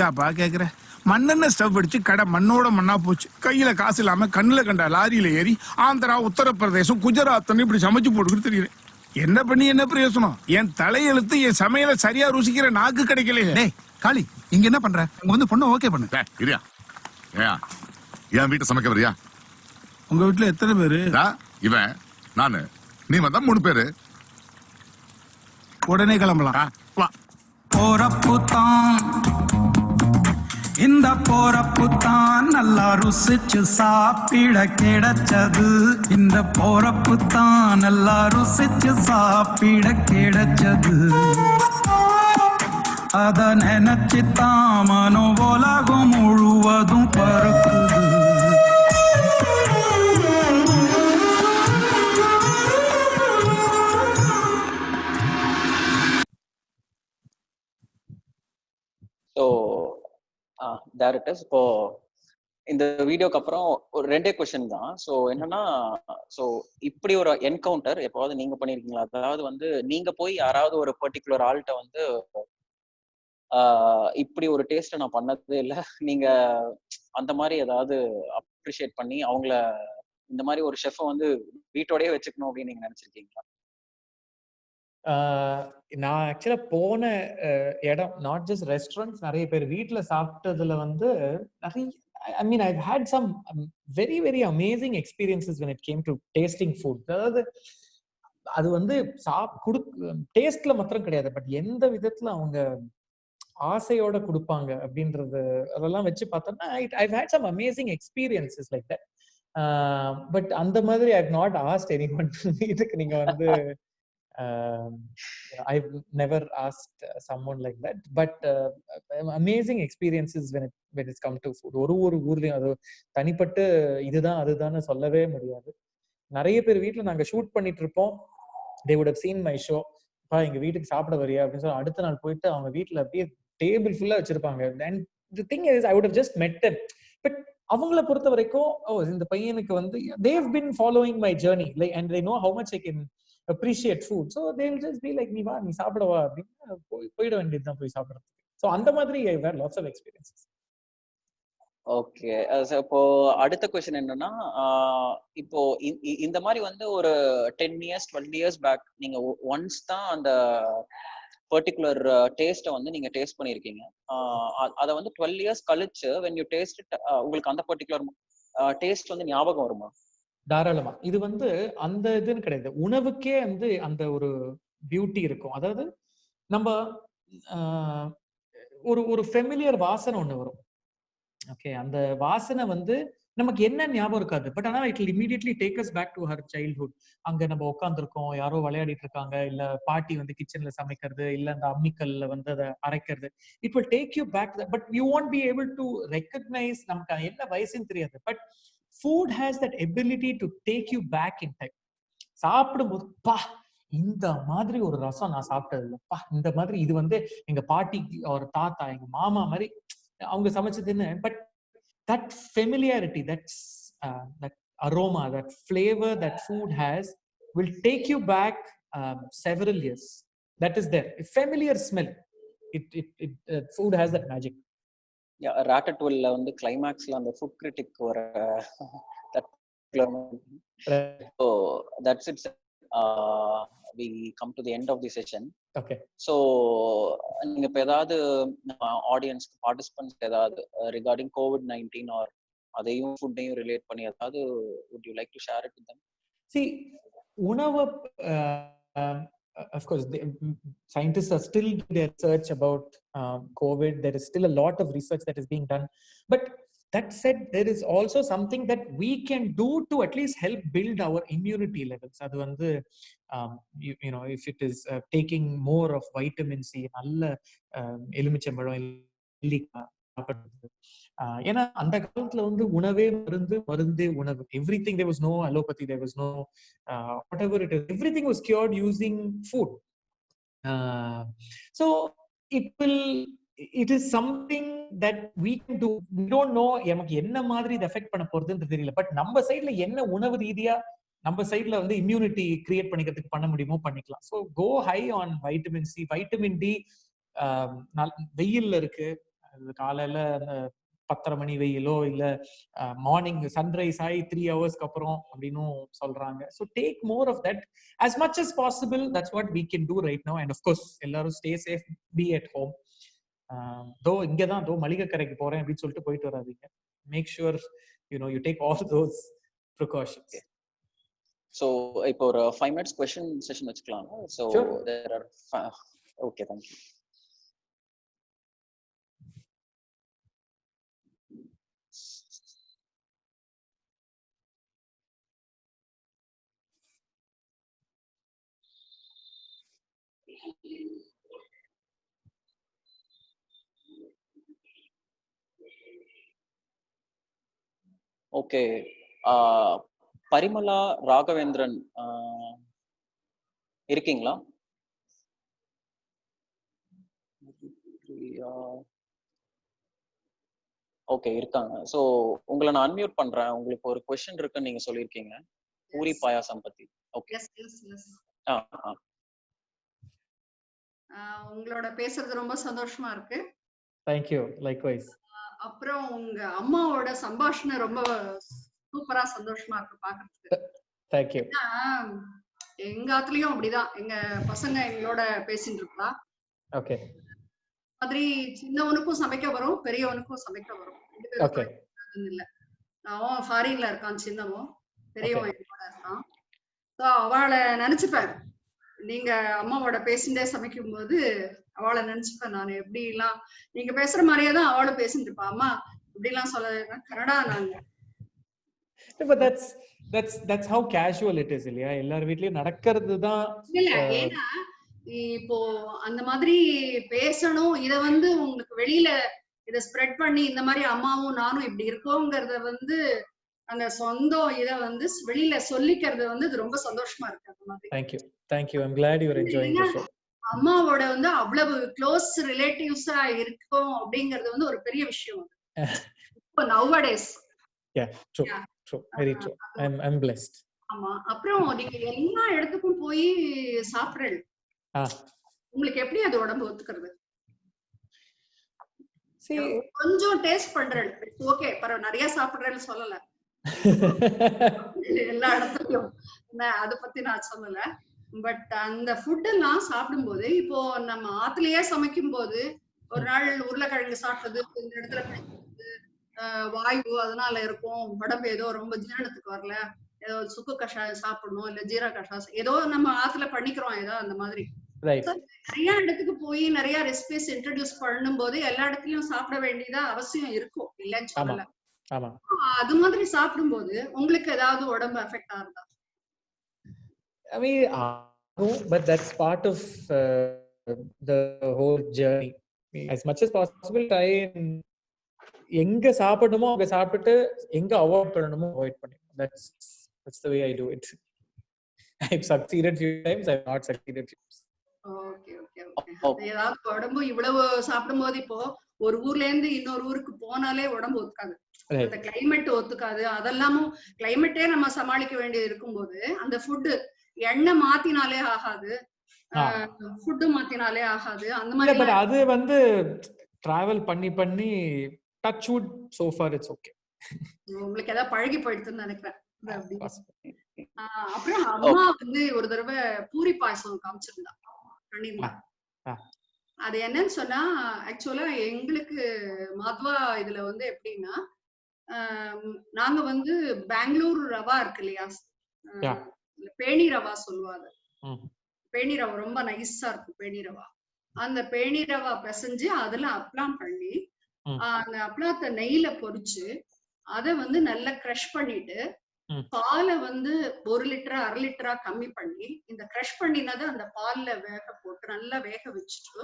யாப்பா கேக்குற? மண்ணெண்ணெய் ஸ்டவ் அடிச்சு கடை மண்ணோட மண்ணா போச்சு. கையில காசு இல்லாம கண்ணுல கண்ட லாரியில ஏறி ஆந்திரா, உத்தரப்பிரதேசம், குஜராத் இப்படி சமைச்சு போட்டுக்கிட்டு தெரியுது. என்ன பண்ணி என்ன பிரயோசனம்? என் தலையெழுத்து என் சமையல சரியா ருசிக்கிற நாக்கு கிடைக்கலையே. காளி, இங்க என்ன பண்ற? அங்க வந்து பொண்ணு ஓகே பண்ணு. இரியா, என் வீட்டை சமைக்க வரியா? உங்க வீட்டுல எத்தனை பேரு? இவன், நானு, நீ வந்தா 3 பேரு. உடனே கிளம்பலாம். வா. போறப்புத்தான் இந்த போறப்புத்தான் நல்லா ருசிச்சு சாப்பிட கிடைச்சது. இந்த போறப்புத்தான் நல்லா ருசிச்சு சாப்பிட கிடைச்சது. அத நினைச்சுத்தான் மனோ உலகம் முழுவதும் பறக்குது. So there it is. இப்போ இந்த வீடியோக்கு அப்புறம் ஒரு 2 கொஸ்டின் தான். ஸோ என்னன்னா, ஸோ இப்படி ஒரு என்கவுண்டர் எப்போவாவது நீங்க பண்ணிருக்கீங்களா? அதாவது வந்து நீங்க போய் யாராவது ஒரு பர்டிகுலர் ஆள்கிட்ட வந்து இப்படி ஒரு டேஸ்ட்டை நான் பண்ணதே இல்லை, நீங்க அந்த மாதிரி ஏதாவது அப்ரிஷியேட் பண்ணி அவங்கள இந்த மாதிரி ஒரு ஷெஃபை வந்து வீட்டோடயே வச்சுக்கணும் அப்படின்னு நீங்க நினைச்சிருக்கீங்களா? நான் ஆக்சுவலா போன இடம் நாட் ஜஸ்ட் ரெஸ்டாரண்ட்ஸ், நிறைய பேர் வீட்டுல சாப்பிட்டதுல வந்து நிறைய I mean I've had some very very amazing experiences when it came to tasting food. அதாவது அது வந்து டேஸ்ட்ல மாத்திரம் கிடையாது, பட் எந்த விதத்துல அவங்க ஆசையோட கொடுப்பாங்க அப்படின்றது அதெல்லாம் வச்சு பார்த்தோம்னா I've had some amazing experiences like that. But அந்த மாதிரி I've not asked anyone இதுக்கு நீங்க வந்து I've never asked someone like that, but amazing experiences when it's come to food. ஒரு ஊர்லயும் அது தனிப்பட்டு இதுதான் அதுதான் சொல்லவே முடியாது. நிறைய பேர் வீட்டுல நாங்க ஷூட் பண்ணிட்டு இருப்போம், they would have seen my show. எங்க வீட்டுக்கு சாப்பிட வரியா அப்படின்னு சொல்லி அடுத்த நாள் போயிட்டு அவங்க வீட்டுல அப்படியே டேபிள் ஃபுல்லா வச்சிருப்பாங்க. and the thing is I would have just met them, but அவங்கள பொறுத்த வரைக்கும் இந்த பையனுக்கு வந்து they've been following my journey, like, and they know how much I can appreciate food, so they'll just be like, நீ வா நீ சாப்பிடவா அப்படின்னு போயிட வேண்டியதுதான் போய் சாப்பிடுறதுக்கு. ஸோ அந்த மாதிரி I had lots of experiences. Okay, இப்போ அடுத்த கொஸ்டின் என்னன்னா, இப்போ இந்த மாதிரி வந்து ஒரு 10 years 12 years பேக் நீங்க ஒன்ஸ் தான் அந்த பர்டிகுலர் டேஸ்ட்டை வந்து நீங்க டேஸ்ட் பண்ணிருக்கீங்க. அதை வந்து 12 years கழிச்சு when you taste it, உங்களுக்கு அந்த பர்டிகுலர் டேஸ்ட் வந்து ஞாபகம் வருமா? தாராளமா. இது வந்து அந்த இதுன்னு கிடையாது, உணவுக்கே வந்து அந்த ஒரு பியூட்டி இருக்கும். அதாவது நம்ம ஒரு ஃபெமிலியர் வாசனை ஒண்ணு வரும். ஓகே, அந்த வாசனை வந்து நமக்கு என்ன ஞாபகம் இருக்காது, பட் ஆனா it will immediately take us back to her childhood. அங்க நம்ம உட்காந்துருக்கோம், யாரோ விளையாடிட்டு இருக்காங்க, இல்ல பாட்டி வந்து கிச்சன்ல சமைக்கிறது, இல்ல அந்த அம்மிக்கல்ல வந்து அதை அரைக்கிறது. It will take you back, but you won't be able to recognize நமக்கு என்ன வயசுன்னு தெரியாது, but food has that ability to take you back in time. சாப்பிடும்போது பா இந்த மாதிரி ஒரு ரசம் நான் சாப்பிட்டது இல்லப்பா, இந்த மாதிரி இது வந்து எங்க பாட்டி ஒரு தாத்தா எங்க மாமா மாதிரி அவங்க சமைச்சதுன்னு. But that familiarity, that aroma, that flavor that food has will take you back several years. That is there, a familiar smell. Food has that magic. Yeah, Ratatouille வந்து கிளைமாக்ஸ்ல அந்த ஃபுட் கிரிட்டிக் வர so that's it. We come to the end of the session. Okay, so நீங்க இப்ப ஏதாவது audience participants ஏதாவது regarding COVID-19 or அதையும் ஃபுட்டையும் relate பண்ணி ஏதாவது would you like to share it with them? see, உணவு of course scientists are still doing their research about COVID. There is still a lot of research that is being done, but that said, there is also something that we can do to at least help build our immunity levels. Adu vandu you know, if it is taking more of vitamin C, nalla elumichambadam illika சாப்பிடுறது. ஏன்னா அந்த காலத்துல வந்து உணவே மருந்தே உணவு. Everything, there was no allopathy, there was no whatever it is, everything was cured using food. So it is something that we can do. We don't know நமக்கு என்ன மாதிரி இது எஃபெக்ட் பண்ண போறதுன்னு தெரியல, பட் நம்ம சைடுல என்ன உணவு ரீதியா நம்ம சைடுல வந்து இம்யூனிட்டி கிரியேட் பண்ணிக்கிறதுக்கு பண்ண முடியுமோ பண்ணிக்கலாம். So go high on vitamin C, vitamin D. வெயில்ல இருக்கு, காலையில 10:30 மணி வெயிலோ இல்ல மார்னிங் சன்ரைஸ் ஆகி 3 hours அப்புறம் அப்படின்னு சொல்றாங்க. So take more of that as much as possible. That's what we can do right now. And of course எல்லாரும் stay safe, be at home. தோ இங்கதான் தோ மளிகை கரைக்கு போறேன் அப்படின்னு சொல்லிட்டு போயிட்டு வராதீங்க. Make sure you take all those precautions. So இப்போ ஒரு 5 minutes question session வச்சுக்கலாம். So Sure. there are okay, thank you. Okay, Parimala Raghavendran இருக்கீங்களா? ஓகே, இருக்காங்க. ஸோ உங்களை நான் அன்மியூட் பண்றேன். உங்களுக்கு ஒரு கொஸ்டின் இருக்குன்னு நீங்க சொல்லியிருக்கீங்க பூரி பாயாசம் பத்தி. ஓகே, உங்களோட பேசுறது ரொம்ப சந்தோஷமா இருக்கு. Thank you, likewise. அப்புறம் உங்க அம்மாவோட சம்பாஷணை ரொம்ப சூப்பரா சந்தோஷமா இருக்கு பாக்குறதுக்கு. Thank you. எங்க ஆத்துலயும் அப்படிதான், எங்க பசங்க எங்களோட பேசிட்டு இருக்கா. Okay. மாதிரி சின்னவனுக்கும் சமைக்க வரும், பெரியவனுக்கும் சமைக்க வரும். Okay. இல்ல, அவன் ஃபாரின்ல இருக்கான், சின்னவன், பெரியவன் எங்களோட இருக்கான். ஸோ அவளை நினைச்சுப்பேன், நீங்க அம்மாவோட பேசிண்டே சமைக்கும் போது அவளை நினைச்சுப்பேன் நான். எப்படி எல்லாம் நீங்க பேசுற மாதிரியே தான் அவளும் பேசிட்டு இருப்பா. அம்மா இப்படி எல்லாம் சொல்ல கனடா நாங்க. But that's how casual it is இல்லையா? எல்லார் வீட்லயும் நடக்கிறது தான். இல்ல ஏன்னா இப்போ அந்த மாதிரி பேசணும், இத வந்து உங்களுக்கு வெளியில இத ஸ்ப்ரெட் பண்ணி இந்த மாதிரி அம்மாவும் நானும் இப்படி இருக்கோங்கிறத வந்து அந்த சொந்தம் இத வந்து வெளியில சொல்லிக்கிறது வந்து இது ரொம்ப சந்தோஷமா இருக்கு. அந்த மாதிரி. Thank you. I'm glad you are enjoying the show. அம்மாவோட வந்து அவ்வளவு க்ளோஸ் ரிலேட்டிவ்ஸா இருக்கும் அப்படிங்கிறது வந்து ஒரு பெரிய விஷயம். இப்போ nowadays. Yeah, true. Very true. I'm blessed. ஆமா. அப்புறம் நீங்க எல்லா இடத்துக்கும் போய் சாப்பிடுறீங்க. உங்களுக்கு எப்படி அது உடம்பு ஒத்துக்கிறது? கொஞ்சம் டேஸ்ட் பண்றேன். ஓகே, பரவ நிறைய சாப்பிடுறேன்னு சொல்லல. எல்லா இடத்துலயும் அத பத்தி நான் சொல்லல. பட் அந்த ஃபுட் எல்லாம் சாப்பிடும்போது இப்போ நம்ம ஆத்துலயே சமைக்கும் போது ஒரு நாள் உருளைக்கிழங்கு சாப்பிட்டது இந்த இடத்துல வாயு அதனால இருக்கும், உடம்பு ஏதோ ரொம்ப ஜீரணத்துக்கு வரல, ஏதோ சுக்கு கஷாயம் சாப்பிடணும் இல்ல ஜீரா கஷாயம் ஏதோ நம்ம ஆத்துல பண்ணிக்கிறோம் ஏதோ அந்த மாதிரி. நிறைய இடத்துக்கு போய் நிறைய ரெசிபிஸ் இன்ட்ரோடியூஸ் பண்ணும் போது எல்லா இடத்துலயும் சாப்பிட வேண்டியதா அவசியம் இருக்கும், இல்லன்னு சொல்லல. அது மாதிரி சாப்பிடும் போது உங்களுக்கு ஏதாவது உடம்பு அஃபெக்ட் ஆகுதா? I mean, but that's part of the whole journey. As much as possible, try and எங்க சாப்பிடணுமோ அங்க சாப்பிட்டு எங்க அவாய்ட் பண்ணணுமோ அவாய்ட் பண்ணிடணும். That's the way I do it. I've succeeded few times, I've not succeeded few times. Okay. ஏதாவது உடம்பு இவ்வளவு சாப்பிடும்போது இப்போ ஒரு ஊர்ல இருந்து இன்னொரு ஊருக்கு போனாலே உடம்பு ஒத்துக்காது, அந்த கிளைமேட் ஒத்துக்காது. அதெல்லாமும் கிளைமேட்டே நம்ம சமாளிக்க வேண்டியது இருக்கும்போது அந்த ஃபுட் எண்ணெய் மாத்தினாலே ஆகாது, ஃபுட் மாத்தினாலே ஆகாது. அந்த மாதிரி பட் அது வந்து டிராவல் பண்ணி touch wood so far it's okay. உங்களுக்கு ஏதாவது பழகி போயிடுதுன்னு நினைக்கிறேன். அப்புறம் அம்மா வந்து ஒரு தடவை பூரி பாயசம் காமிச்சிருந்தா பண்ணிருந்தாங்க. அது என்னன்னு சொன்னா ஆக்சுவலா எங்களுக்கு மாத்வா இதுல வந்து எப்படின்னா நாங்க வந்து பெங்களூர் ரவா இருக்கு இல்லையா, பேணி ரவா சொல்லுவாங்க. பேணி ரவா ரொம்ப நைஸா இருக்கும். பேணி ரவா, அந்த பேணி ரவா பிசைஞ்சு அதுல அப்பளம் பண்ணி அந்த அப்பளத்தை நெய்ல பொரிச்சு அதை வந்து நல்லா கிரஷ் பண்ணிட்டு பாலை வந்து 1 லிட்டரா 1/2 லிட்டரா கம்மி பண்ணி இந்த கிரஷ் பண்ணினதை அந்த பால்ல வேக போட்டு நல்லா வேக வச்சுட்டு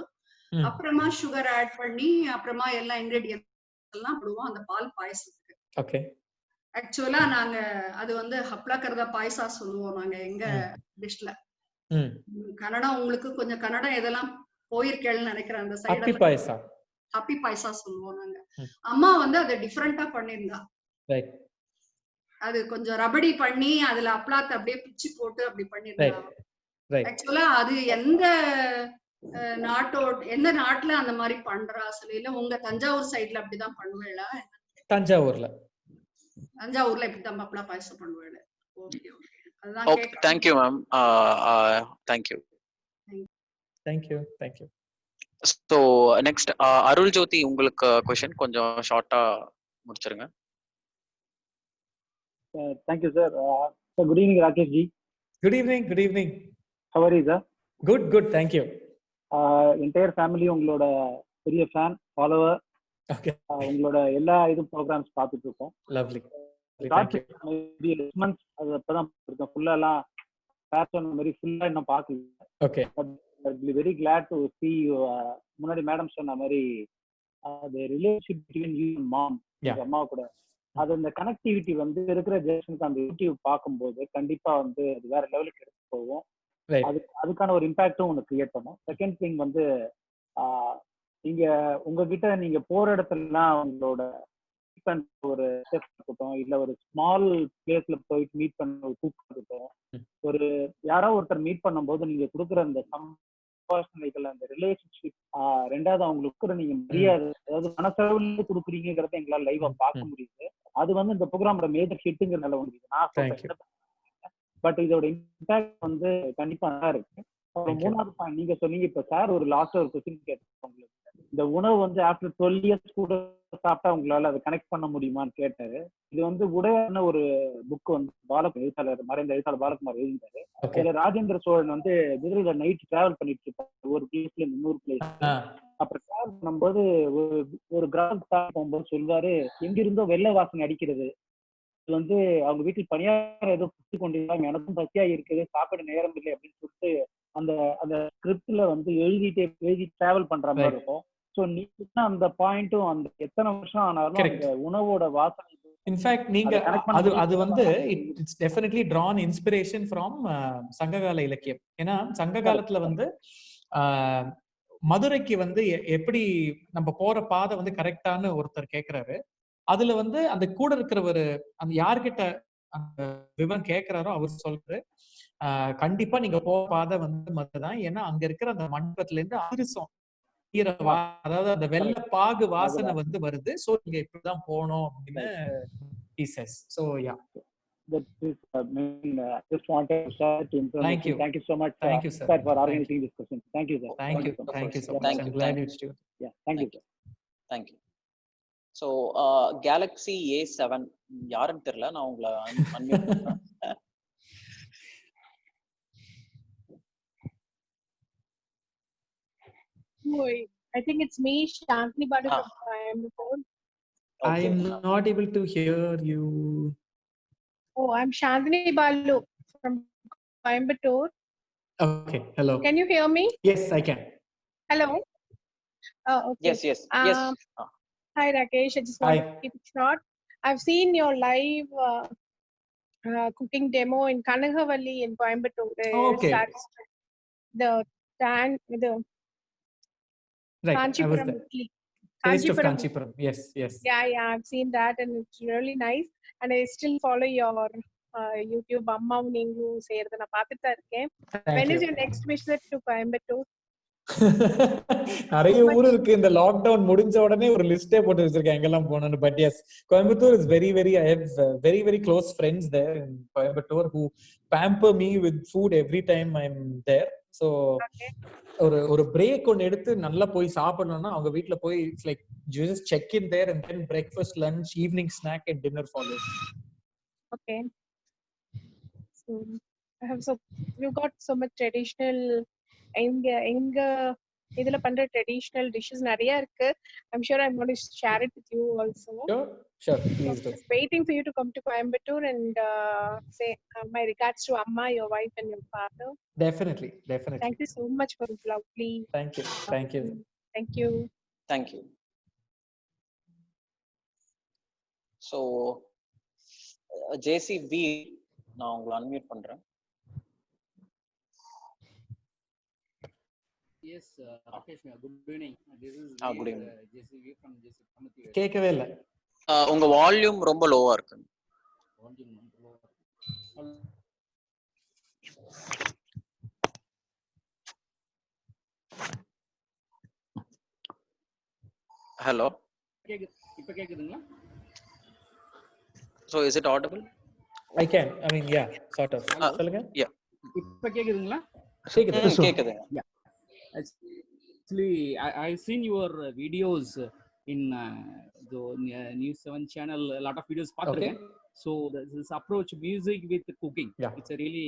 அப்புறமா சுகர் ஆட் பண்ணி அப்புறமா எல்லா இன்கிரீடியன்ட்ஸ் எல்லாம் போடுவோம் அந்த பால் பாயசத்துக்கு. ஓகே. ஆக்சுவலா நாங்க அது வந்து ஹப்ளாக்கறதா பாயசா சொல்லுவோம் நாங்க எங்க டிஷ்ல. கன்னடா உங்களுக்கு கொஞ்சம் கன்னடா இதெல்லாம் போயிருக்கேன்னு நினைக்கிறேன். அந்த சைடு ஹப்பி பாயசா சொல்லுவோம் நாங்க. அம்மா வந்து அதை டிஃபரெண்டா பண்ணிருந்தா. அது கொஞ்சம் ரபடி பண்ணி அதுல அப்பளாத்த அப்படியே பிச்சு போட்டு அப்படி பண்ணிருந்தாங்க. ஆக்சுவலா அது எந்த நாட்டுல அந்த மாதிரி பண்றா சொல்ல, உங்க தஞ்சாவூர் சைட்ல அப்படிதான் பண்ணுவேளா? தஞ்சாவூர்ல இப்படிதான் அப்பளா பாயசம் பண்ணுவேள. Okay okay. Okay, thank you ma'am. Thank you. So next Arul Jyoti, உங்களுக்கு question கொஞ்சம் ஷார்ட்டா முடிச்சிருங்க. Thank you sir. So good evening Rakesh ji. Good evening. How are you sir? Good, thank you. Entire family உங்களோட பெரிய fan follower. Okay. உங்களோட எல்லா இது programs பார்த்துட்டு இருக்கோம். Lovely. Thank you. Maybe 6 months அது அப்பதான் இருக்கேன். ஃபுல்லா எல்லாம் பேஷன் மாதிரி ஃபுல்லா இன்னும் பார்க்கல. Okay. I'd be very glad to see you. முன்னாடி மேடம் சொன்ன மாதிரி the relationship between you and mom, அம்மா கூட அது அந்த கனெக்டிவிட்டி வந்து இருக்கிற ஜெனரேஷனுக்கு அந்த யூடியூப் பார்க்கும்போது கண்டிப்பா வந்து அது வேற லெவலுக்கு எடுத்து போகும். அதுக்கான ஒரு இம்பாக்டும் ஒன்று கிரியேட் பண்ணும். செகண்ட் திங் வந்து நீங்க உங்ககிட்ட நீங்க போற இடத்துலலாம் உங்களோட ஒரு செஃப் இருக்கட்டும் இல்ல ஒரு ஸ்மால் பிளேஸ்ல போயிட்டு மீட் பண்ண ஒரு குக் இருக்கட்டும், ஒரு யாரோ ஒருத்தர் மீட் பண்ணும்போது நீங்க கொடுக்குற அந்த சம்பாஷணைகள் அந்த ரிலேஷன்ஷிப், ரெண்டாவது அவங்களுக்கு நீங்க மரியாதை அதாவது மனசளவுல கொடுக்குறீங்கிறத எங்களால் லைவா பார்க்க முடியுது. அது வந்து இந்த ப்ரோக்ராமோட மேஜர் ஹிட்டுங்கிறனால வந்து நான் சொல்றேன். பட் இதோட இம்பாக்ட் வந்து கண்டிப்பா நல்லா இருக்கு. மூணாவது பாயிண்ட் நீங்க சொன்னீங்க இப்ப சார் ஒரு லாஸ்ட் ஒரு கொஸ்டின் கேட்டேன் உங்களுக்கு, இந்த உணவு வந்து ஆஃப்டர் 12 years கூட சாப்பிட்டா உங்களால அதை கனெக்ட் பண்ண முடியுமான்னு கேட்டாரு. இது வந்து உடையான ஒரு புக் வந்து எழுத்தாளர் மறைந்த எழுத்தாளர் பாலகுமார் எழுதிட்டாரு. அதுல ராஜேந்திர சோழன் வந்து குதிரையில நைட் டிராவல் பண்ணிட்டு இருப்பாரு ஒரு பிளேஸ்ல இன்னொரு பிளேஸ். அப்புறம் டிராவல் பண்ணும்போது ஒரு கிராமத்தை போகும்போது சொல்வாரு, எங்கிருந்தோ வெள்ளை வாசனை அடிக்கிறது, இது வந்து அவங்க வீட்டில் பணியாரம் ஏதோ புத்தி கொண்டிருந்தாங்க, எனக்கும் பசியா இருக்குது, சாப்பிட நேரம் இல்லை அப்படின்னு சொல்லிட்டு அந்த அந்த ஸ்கிரிப்ட்ல வந்து எழுதி டிராவல் பண்ற மாதிரி இருக்கும். ஸோ நீங்க அந்த பாயிண்ட்டும் அந்த எத்தனை வருஷம் ஆனாலும் அந்த உணவோட வாசனை. இன்ஃபேக்ட் நீங்க அது வந்து it's definitely drawn inspiration from சங்ககால இலக்கியம். ஏன்னா சங்க காலத்துல வந்து மதுரைக்கு வந்து எப்படி நம்ம போற பாதை வந்து கரெக்டான ஒருத்தர் கேட்கிறாரு. அதுல வந்து அந்த கூட இருக்கிறவரு அந்த யார்கிட்ட அந்த விவரம் கேட்கிறாரோ அவர் சொல்றாரு, கண்டிப்பா நீங்க போற பாதை வந்து மதுரைதான். ஏன்னா அங்க இருக்கிற அந்த மண்டபத்துல இருந்து அதிரசம் அதாவது அந்த வெள்ளை பாகு வாசனை வந்து வருது. சோ நீங்க இப்படிதான் போனோம் அப்படின்னு he says. So yeah, that is just wanted to start to inform. Thank you so much. Thank you sir for organizing this question. Thank you sir. Thank you so much. I'm glad you did. Yeah, thank you. So Galaxy A7 யாருன்னு தெரியல, நான் உங்களை unmute பண்றேன். I think it's me, Shantini Balu from Coimbatore. I am not able to hear you. Oh, I'm Shantini Balu from Coimbatore. Okay, hello. Can you hear me? Yes, I can. Hello. Okay. Yes. Hi Rakesh, I just want to keep it short. I've seen your live cooking demo in Kanagavalli in Coimbatore. Okay. The Right, Kanchipuram. Taste of Kanchipuram. Yes. Yeah, I've seen that and it's really nice. And I still follow your YouTube. Amma neengu seirudha na paatittu iruken. When is your next visit to Coimbatore? நிறைய ஊர் இருக்கு. இந்த lockdown முடிஞ்ச உடனே ஒரு லிஸ்டே போட்டு வச்சிருக்கேன் எங்கெல்லாம் போகணும்னு. But yes, Coimbatore is very very I have very very close friends there in Coimbatore who pamper me with food every time I am there. So ஒரு பிரேக் ஒன்று எடுத்து நல்லா போய் சாப்பிடணும்னா அவங்க வீட்டுல போய் it's like just check in there and then breakfast, lunch, evening snack and dinner follows. Okay. So you got so much traditional எங்க இதுல பண்ற ட்ரெடிஷனல் டிஷஸ் நிறைய இருக்கு. I'm sure I'm going to share it with you also. Sure, please do. Just waiting for you to come to Coimbatore and say my regards to Amma, your wife and your father. Definitely. Thank you so much for this lovely. Thank you. So JCV, நான் உங்களை unmute பண்றேன். Yes, Rakesh, good evening. This is good evening. JCV from JC Pamathi. கேட்கவே இல்ல. உங்க volume ரொம்ப லோவா இருக்கு. Hello, இப்ப கேக்குதுங்களா? So is it audible? I mean yeah, sort of. சொல்லுங்க. Yeah. இப்ப கேக்குதுங்களா? கேக்குது. Yeah. Actually, I've seen your videos in the News 7 channel. A lot of videos. Okay. So this approach, music with cooking. Yeah. It's a really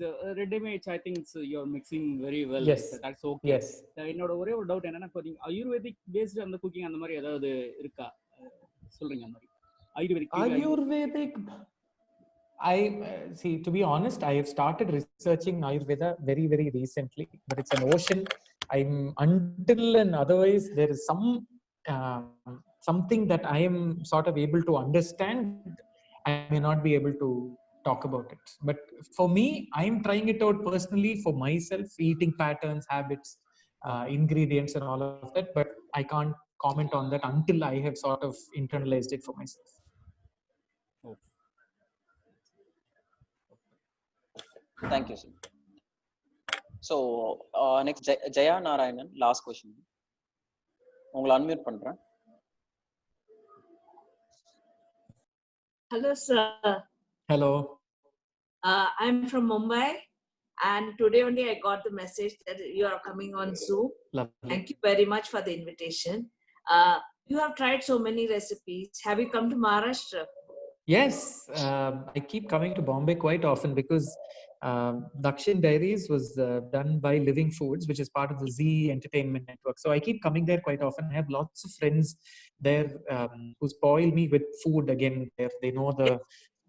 the ready-made. I think you're mixing very well. Yes. That's okay. Yes. என்னோட ஒரே ஒரு doubt என்னன்னா, இப்போ ayurvedic paste அந்த cooking அந்த மாதிரி ஏதாவது இருக்கா சொல்றீங்க? அந்த மாதிரி Ayurvedic. I see, to be honest, I have started researching Ayurveda very very recently, but it's an ocean. Until and otherwise there is something that I am sort of able to understand, I may not be able to talk about it. But for me, I am trying it out personally for myself, eating patterns, habits, ingredients and all of that, but I can't comment on that until I have sort of internalized it for myself. Thank you, sir. So next Jaya Narayanan, last question. உங்களை unmute பண்றேன். Hello sir. Hello. I'm from Mumbai and today only I got the message that you are coming on Zoom. Lovely. Thank you very much for the invitation. You have tried so many recipes. Have you come to Maharashtra? Yes, I keep coming to Bombay quite often because Dakshin Diaries was done by Living Foods, which is part of the Z Entertainment Network. So I keep coming there quite often. I have lots of friends there who spoil me with food again. They know the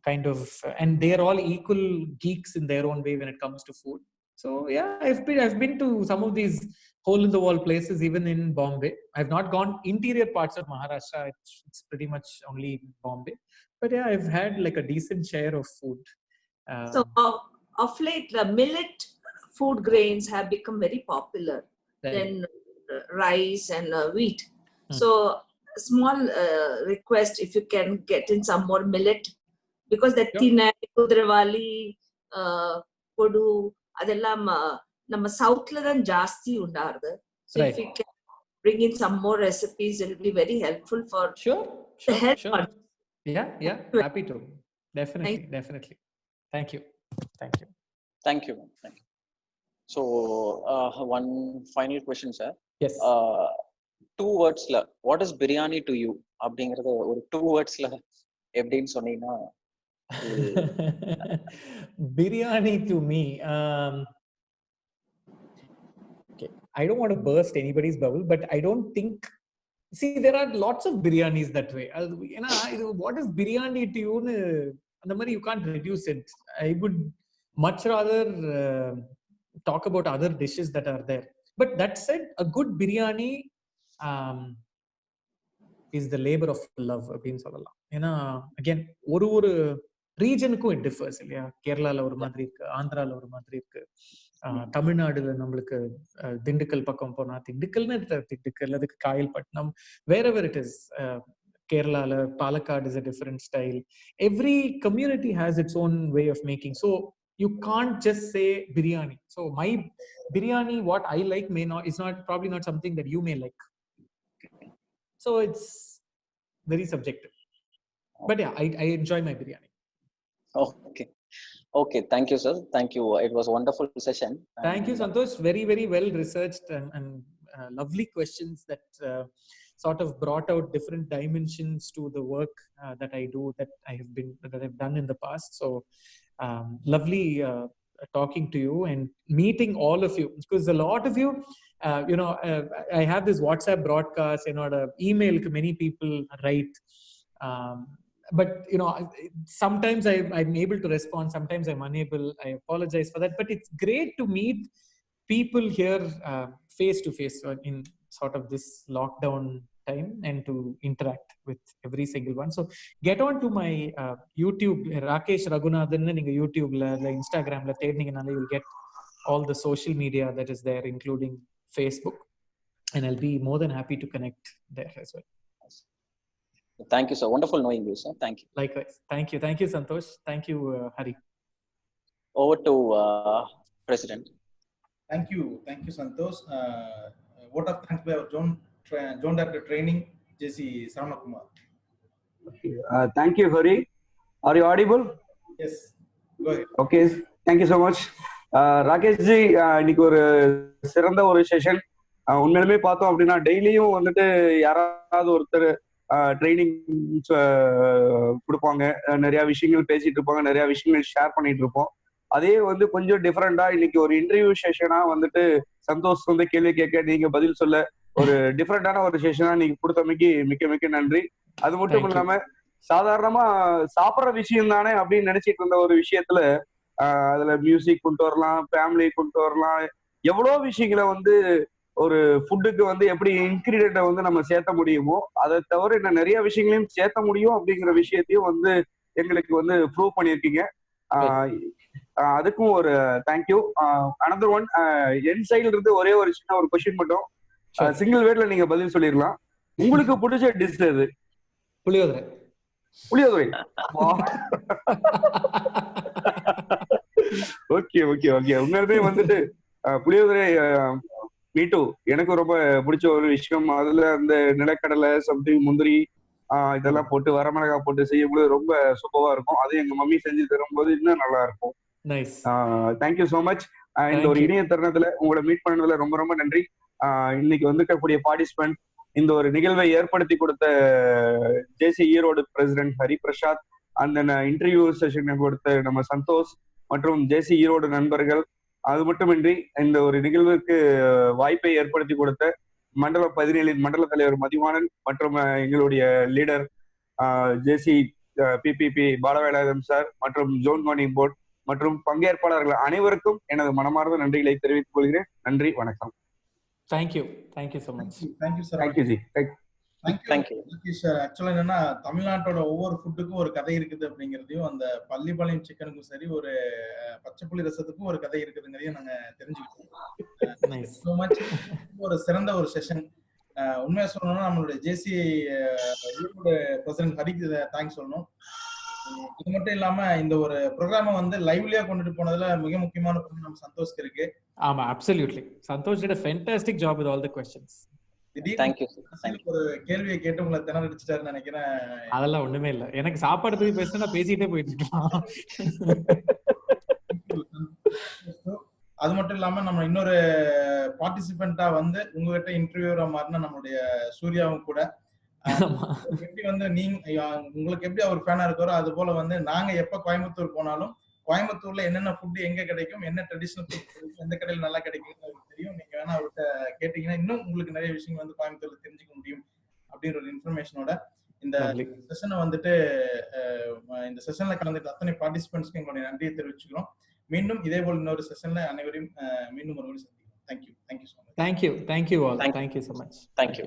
kind of, and they are all equal geeks in their own way when it comes to food. So yeah, I've been to some of these hole in the wall places even in Bombay. I've not gone interior parts of Maharashtra. It's pretty much only Bombay. But yeah, I've had like a decent share of food. So of late, the millet food grains have become very popular than rice and wheat. So small request, if you can get in some more millet, because the Tinai, Kudravali, Kodu, adellam nama south la than jaasti undardu. So if you can bring in some more recipes, it will be very helpful for the health part. Yeah, happy to. Definitely. Thank you. So one final question, sir. Yes. 2 words la, what is biryani to you? அப்படிங்கறது ஒரு 2 words la எப்படின்னு சொன்னீங்கன்னா. Biryani to me. Okay, I don't want to burst anybody's bubble, but I don't think. See, there are lots of biryanis that way. What is biryani to you? You can't reduce it. I would much rather talk about other dishes that are there. But that said, a good biryani is the labor of love. Again, ஒரு ரீஜனுக்கும் it differs இல்லையா? கேரளால ஒரு மாதிரி இருக்கு, ஆந்திரால ஒரு மாதிரி இருக்கு, தமிழ்நாடுல நம்மளுக்கு திண்டுக்கல் பக்கம் போனா திண்டுக்கல், அதுக்கு Kayalpattinam, wherever it is. Kerala, Palakkad is a different style. Every community has its own way of making. So you can't just say biryani. So my biryani, what I like is probably not something that you may like. So it's very subjective. But yeah, I enjoy my biryani. Okay. Thank you, sir. Thank you. It was a wonderful session. Thank you, Santosh. Very, very well researched and lovely questions that sort of brought out different dimensions to the work that I do, that I've done in the past. So lovely talking to you and meeting all of you, because a lot of you, I have this WhatsApp broadcast, the email to many people write. But sometimes I'm able to respond, sometimes I'm unable. I apologize for that. But it's great to meet people here face to face in sort of this lockdown time and to interact with every single one. So get on to my YouTube, Rakesh Raghunathan, neenga YouTube la Instagram la thedningana you will get all the social media that is there, including Facebook, and I'll be more than happy to connect there as well. Thank you, sir. Wonderful knowing you, sir. Thank you. Likewise. Thank you, Santosh. Thank you, Hari. Over to President. Thank you, Santosh. Vote of thanks by our Zone Director Training, JC Saranakumar. Thank you, Hari. Are you audible? Yes. Go ahead. Okay. Thank you so much. Rakesh ji, இன்னைக்கு ஒரு சிறந்த ஒரு session. உண்மையிலுமே பார்த்தோம் அப்படின்னா டெய்லியும் வந்துட்டு யாராவது ஒருத்தர் ட்ரைனிங் கொடுப்பாங்க, நிறைய விஷயங்கள் பேசிட்டு இருப்பாங்க, நிறைய விஷயங்கள் ஷேர் பண்ணிட்டு இருப்போம். அதே வந்து கொஞ்சம் டிஃப்ரெண்டா இன்னைக்கு ஒரு இன்டர்வியூ செஷனா வந்துட்டு சந்தோஷ் வந்து கேள்வி கேட்க நீங்க பதில் சொல்ல ஒரு டிஃப்ரெண்டான ஒரு செஷனா நீங்க கொடுத்தமைக்கு மிக்க மிக்க நன்றி. அது மட்டும் இல்லாம சாதாரணமா சாப்பிட்ற விஷயம் தானே அப்படின்னு நினைச்சிட்டு இருந்த ஒரு விஷயத்துல அதுல மியூசிக் கொண்டு வரலாம், ஃபேமிலி கொண்டு வரலாம், எவ்வளோ விஷயங்களை வந்து ஒரு ஃபுட்டுக்கு வந்து எப்படி இன்கிரீடியண்ட்டை வந்து நம்ம சேர்த்த முடியுமோ அதை தவிர இன்னும் நிறைய விஷயங்களையும் சேர்த்த முடியும் அப்படிங்கிற விஷயத்தையும் வந்து எங்களுக்கு வந்து ப்ரூவ் பண்ணியிருக்கீங்க. அதுக்கும் ஒரு தேங்க்யூ. அனதர் ஒன், என் சைட்ல இருந்து ஒரே ஒரு சின்ன ஒரு கொஸ்டின் மட்டும், சிங்கிள் வேர்ட்ல நீங்க பதில் சொல்லிடலாம். உங்களுக்கு பிடிச்ச டிஷ் எது? Puliyodarai. Puliyodarai. Okay okay okay. உண்மையிலே வந்துட்டு புளியோதரை மீட்டு எனக்கு ரொம்ப பிடிச்ச ஒரு விஷயம். அதுல அந்த நிலக்கடலை, சம்திங் முந்திரி இதெல்லாம் போட்டு வரமிளகாய் போட்டு செய்யும்போது ரொம்ப சூப்பரா இருக்கும். அது எங்க மம்மி செஞ்சு தரும்போது இன்னும் நல்லா இருக்கும். Thank you so much. இந்த ஒரு இணைய தருணத்துல உங்களை மீட் பண்ணதுல ரொம்ப ரொம்ப நன்றி. இன்னைக்கு வந்துக்கக்கூடிய பார்ட்டிசிபென்ட் இந்த ஒரு நிகழ்வை ஏற்படுத்தி கொடுத்த ஜேசி ஈரோடு பிரசிடென்ட் ஹரிபிரசாத், அந்த இன்டர்வியூ செஷனை கொடுத்த நம்ம சந்தோஷ் மற்றும் ஜேசி ஈரோடு நண்பர்கள், அது மட்டுமின்றி இந்த ஒரு நிகழ்வுக்கு வாய்ப்பை ஏற்படுத்தி கொடுத்த மண்டல 17 மண்டல தலைவர் மதிவாணன் மற்றும் எங்களுடைய லீடர் ஜேசி பிபிபி பாலவேலாயுதம் சார் மற்றும் ஜோன் கவர்னிங் போர்ட் மற்றும் பங்கேற்பாளர்கள் அனைவருக்கும் எனது மனமார்ந்த நன்றிகளை தெரிவித்துக் கொள்கிறேன். நன்றி, வணக்கம். Thank you so much. Thank you sir. Thank you G. Thank you sir. ஆக்சுவலா என்னன்னா, தமிழ்நாட்டோட ஒவ்வொரு ஃபுட்டுக்கும் ஒரு கதை இருக்குது அப்படிங்கிறதையும், அந்த பள்ளிப்பாளையம் சிக்கனுக்கும் சரி, ஒரு பச்சை புளி ரசத்துக்கும் ஒரு கதை இருக்குதுங்கிறதையும் நாங்க தெரிஞ்சுக்கிட்டோம். ஒரு சிறந்த ஒரு செஷன். உண்மையா சொல்லணும்னா நம்மளுடைய ஜேசி பிரசிடென்ட் ஹரிக்கு தேங்க்ஸ் சொல்லணும். இது மட்டும் இல்லாம இந்த ஒரு ப்ரோக்ராம வந்து லைவ்லியா கொண்டுட்டு போனதுல மிக முக்கியமான பங்கு நம்ம சந்தோஷ்க்கு இருக்கு. ஆமா, absolutely. Santosh did a fantastic job with all the questions. Thank you. ஒரு கேள்வியை கேட்டு உங்களை திணறடிச்சிட்டாருன்னு நினைக்கிறேன். அதெல்லாம் ஒண்ணுமே இல்ல. எனக்கு சாப்பாடு பத்தி பேசினா பேசிட்டே போயிட்டு இருக்கலாம். அது மட்டும் இல்லாம நம்ம இன்னொரு பார்ட்டிசிபென்ட்டா வந்து உங்ககிட்ட இன்டர்வியூரா மாறின நம்மளுடைய சூர்யாவும் கூட எப்படி வந்து உங்களுக்கு எப்படி அவர் ஃபேனா இருக்காரோ அது போல வந்து நாங்க எப்ப கோயம்புத்தூர் போனாலும் கோயம்புத்தூர்ல என்னென்ன ஃபுட் எங்க கிடைக்கும், என்ன ட்ரெடிஷனல் ஃபுட் எந்த கடையில் நல்லா கிடைக்கும் அவருக்கு தெரியும். நீங்க வேணா அவர்கிட்ட கேட்டீங்கன்னா இன்னும் உங்களுக்கு நிறைய விஷயங்கள் வந்து கோயம்புத்தூர்ல தெரிஞ்சுக்க முடியும் அப்படின்ற ஒரு இன்ஃபர்மேஷனோட இந்த செஷனை வந்துட்டு இந்த செஷன்ல கலந்துட்டு அத்தனை பார்ட்டிசிபென்ட்ஸ்க்கு எங்களுடைய நன்றியை தெரிவிச்சுக்கிறோம். மீண்டும் இதே போல் இன்னொரு செஷன்ல அனைவரையும் மீண்டும் ஒரு சந்திக்கிறோம். Thank you so much. Thank you all. Thank you so much. Thank you.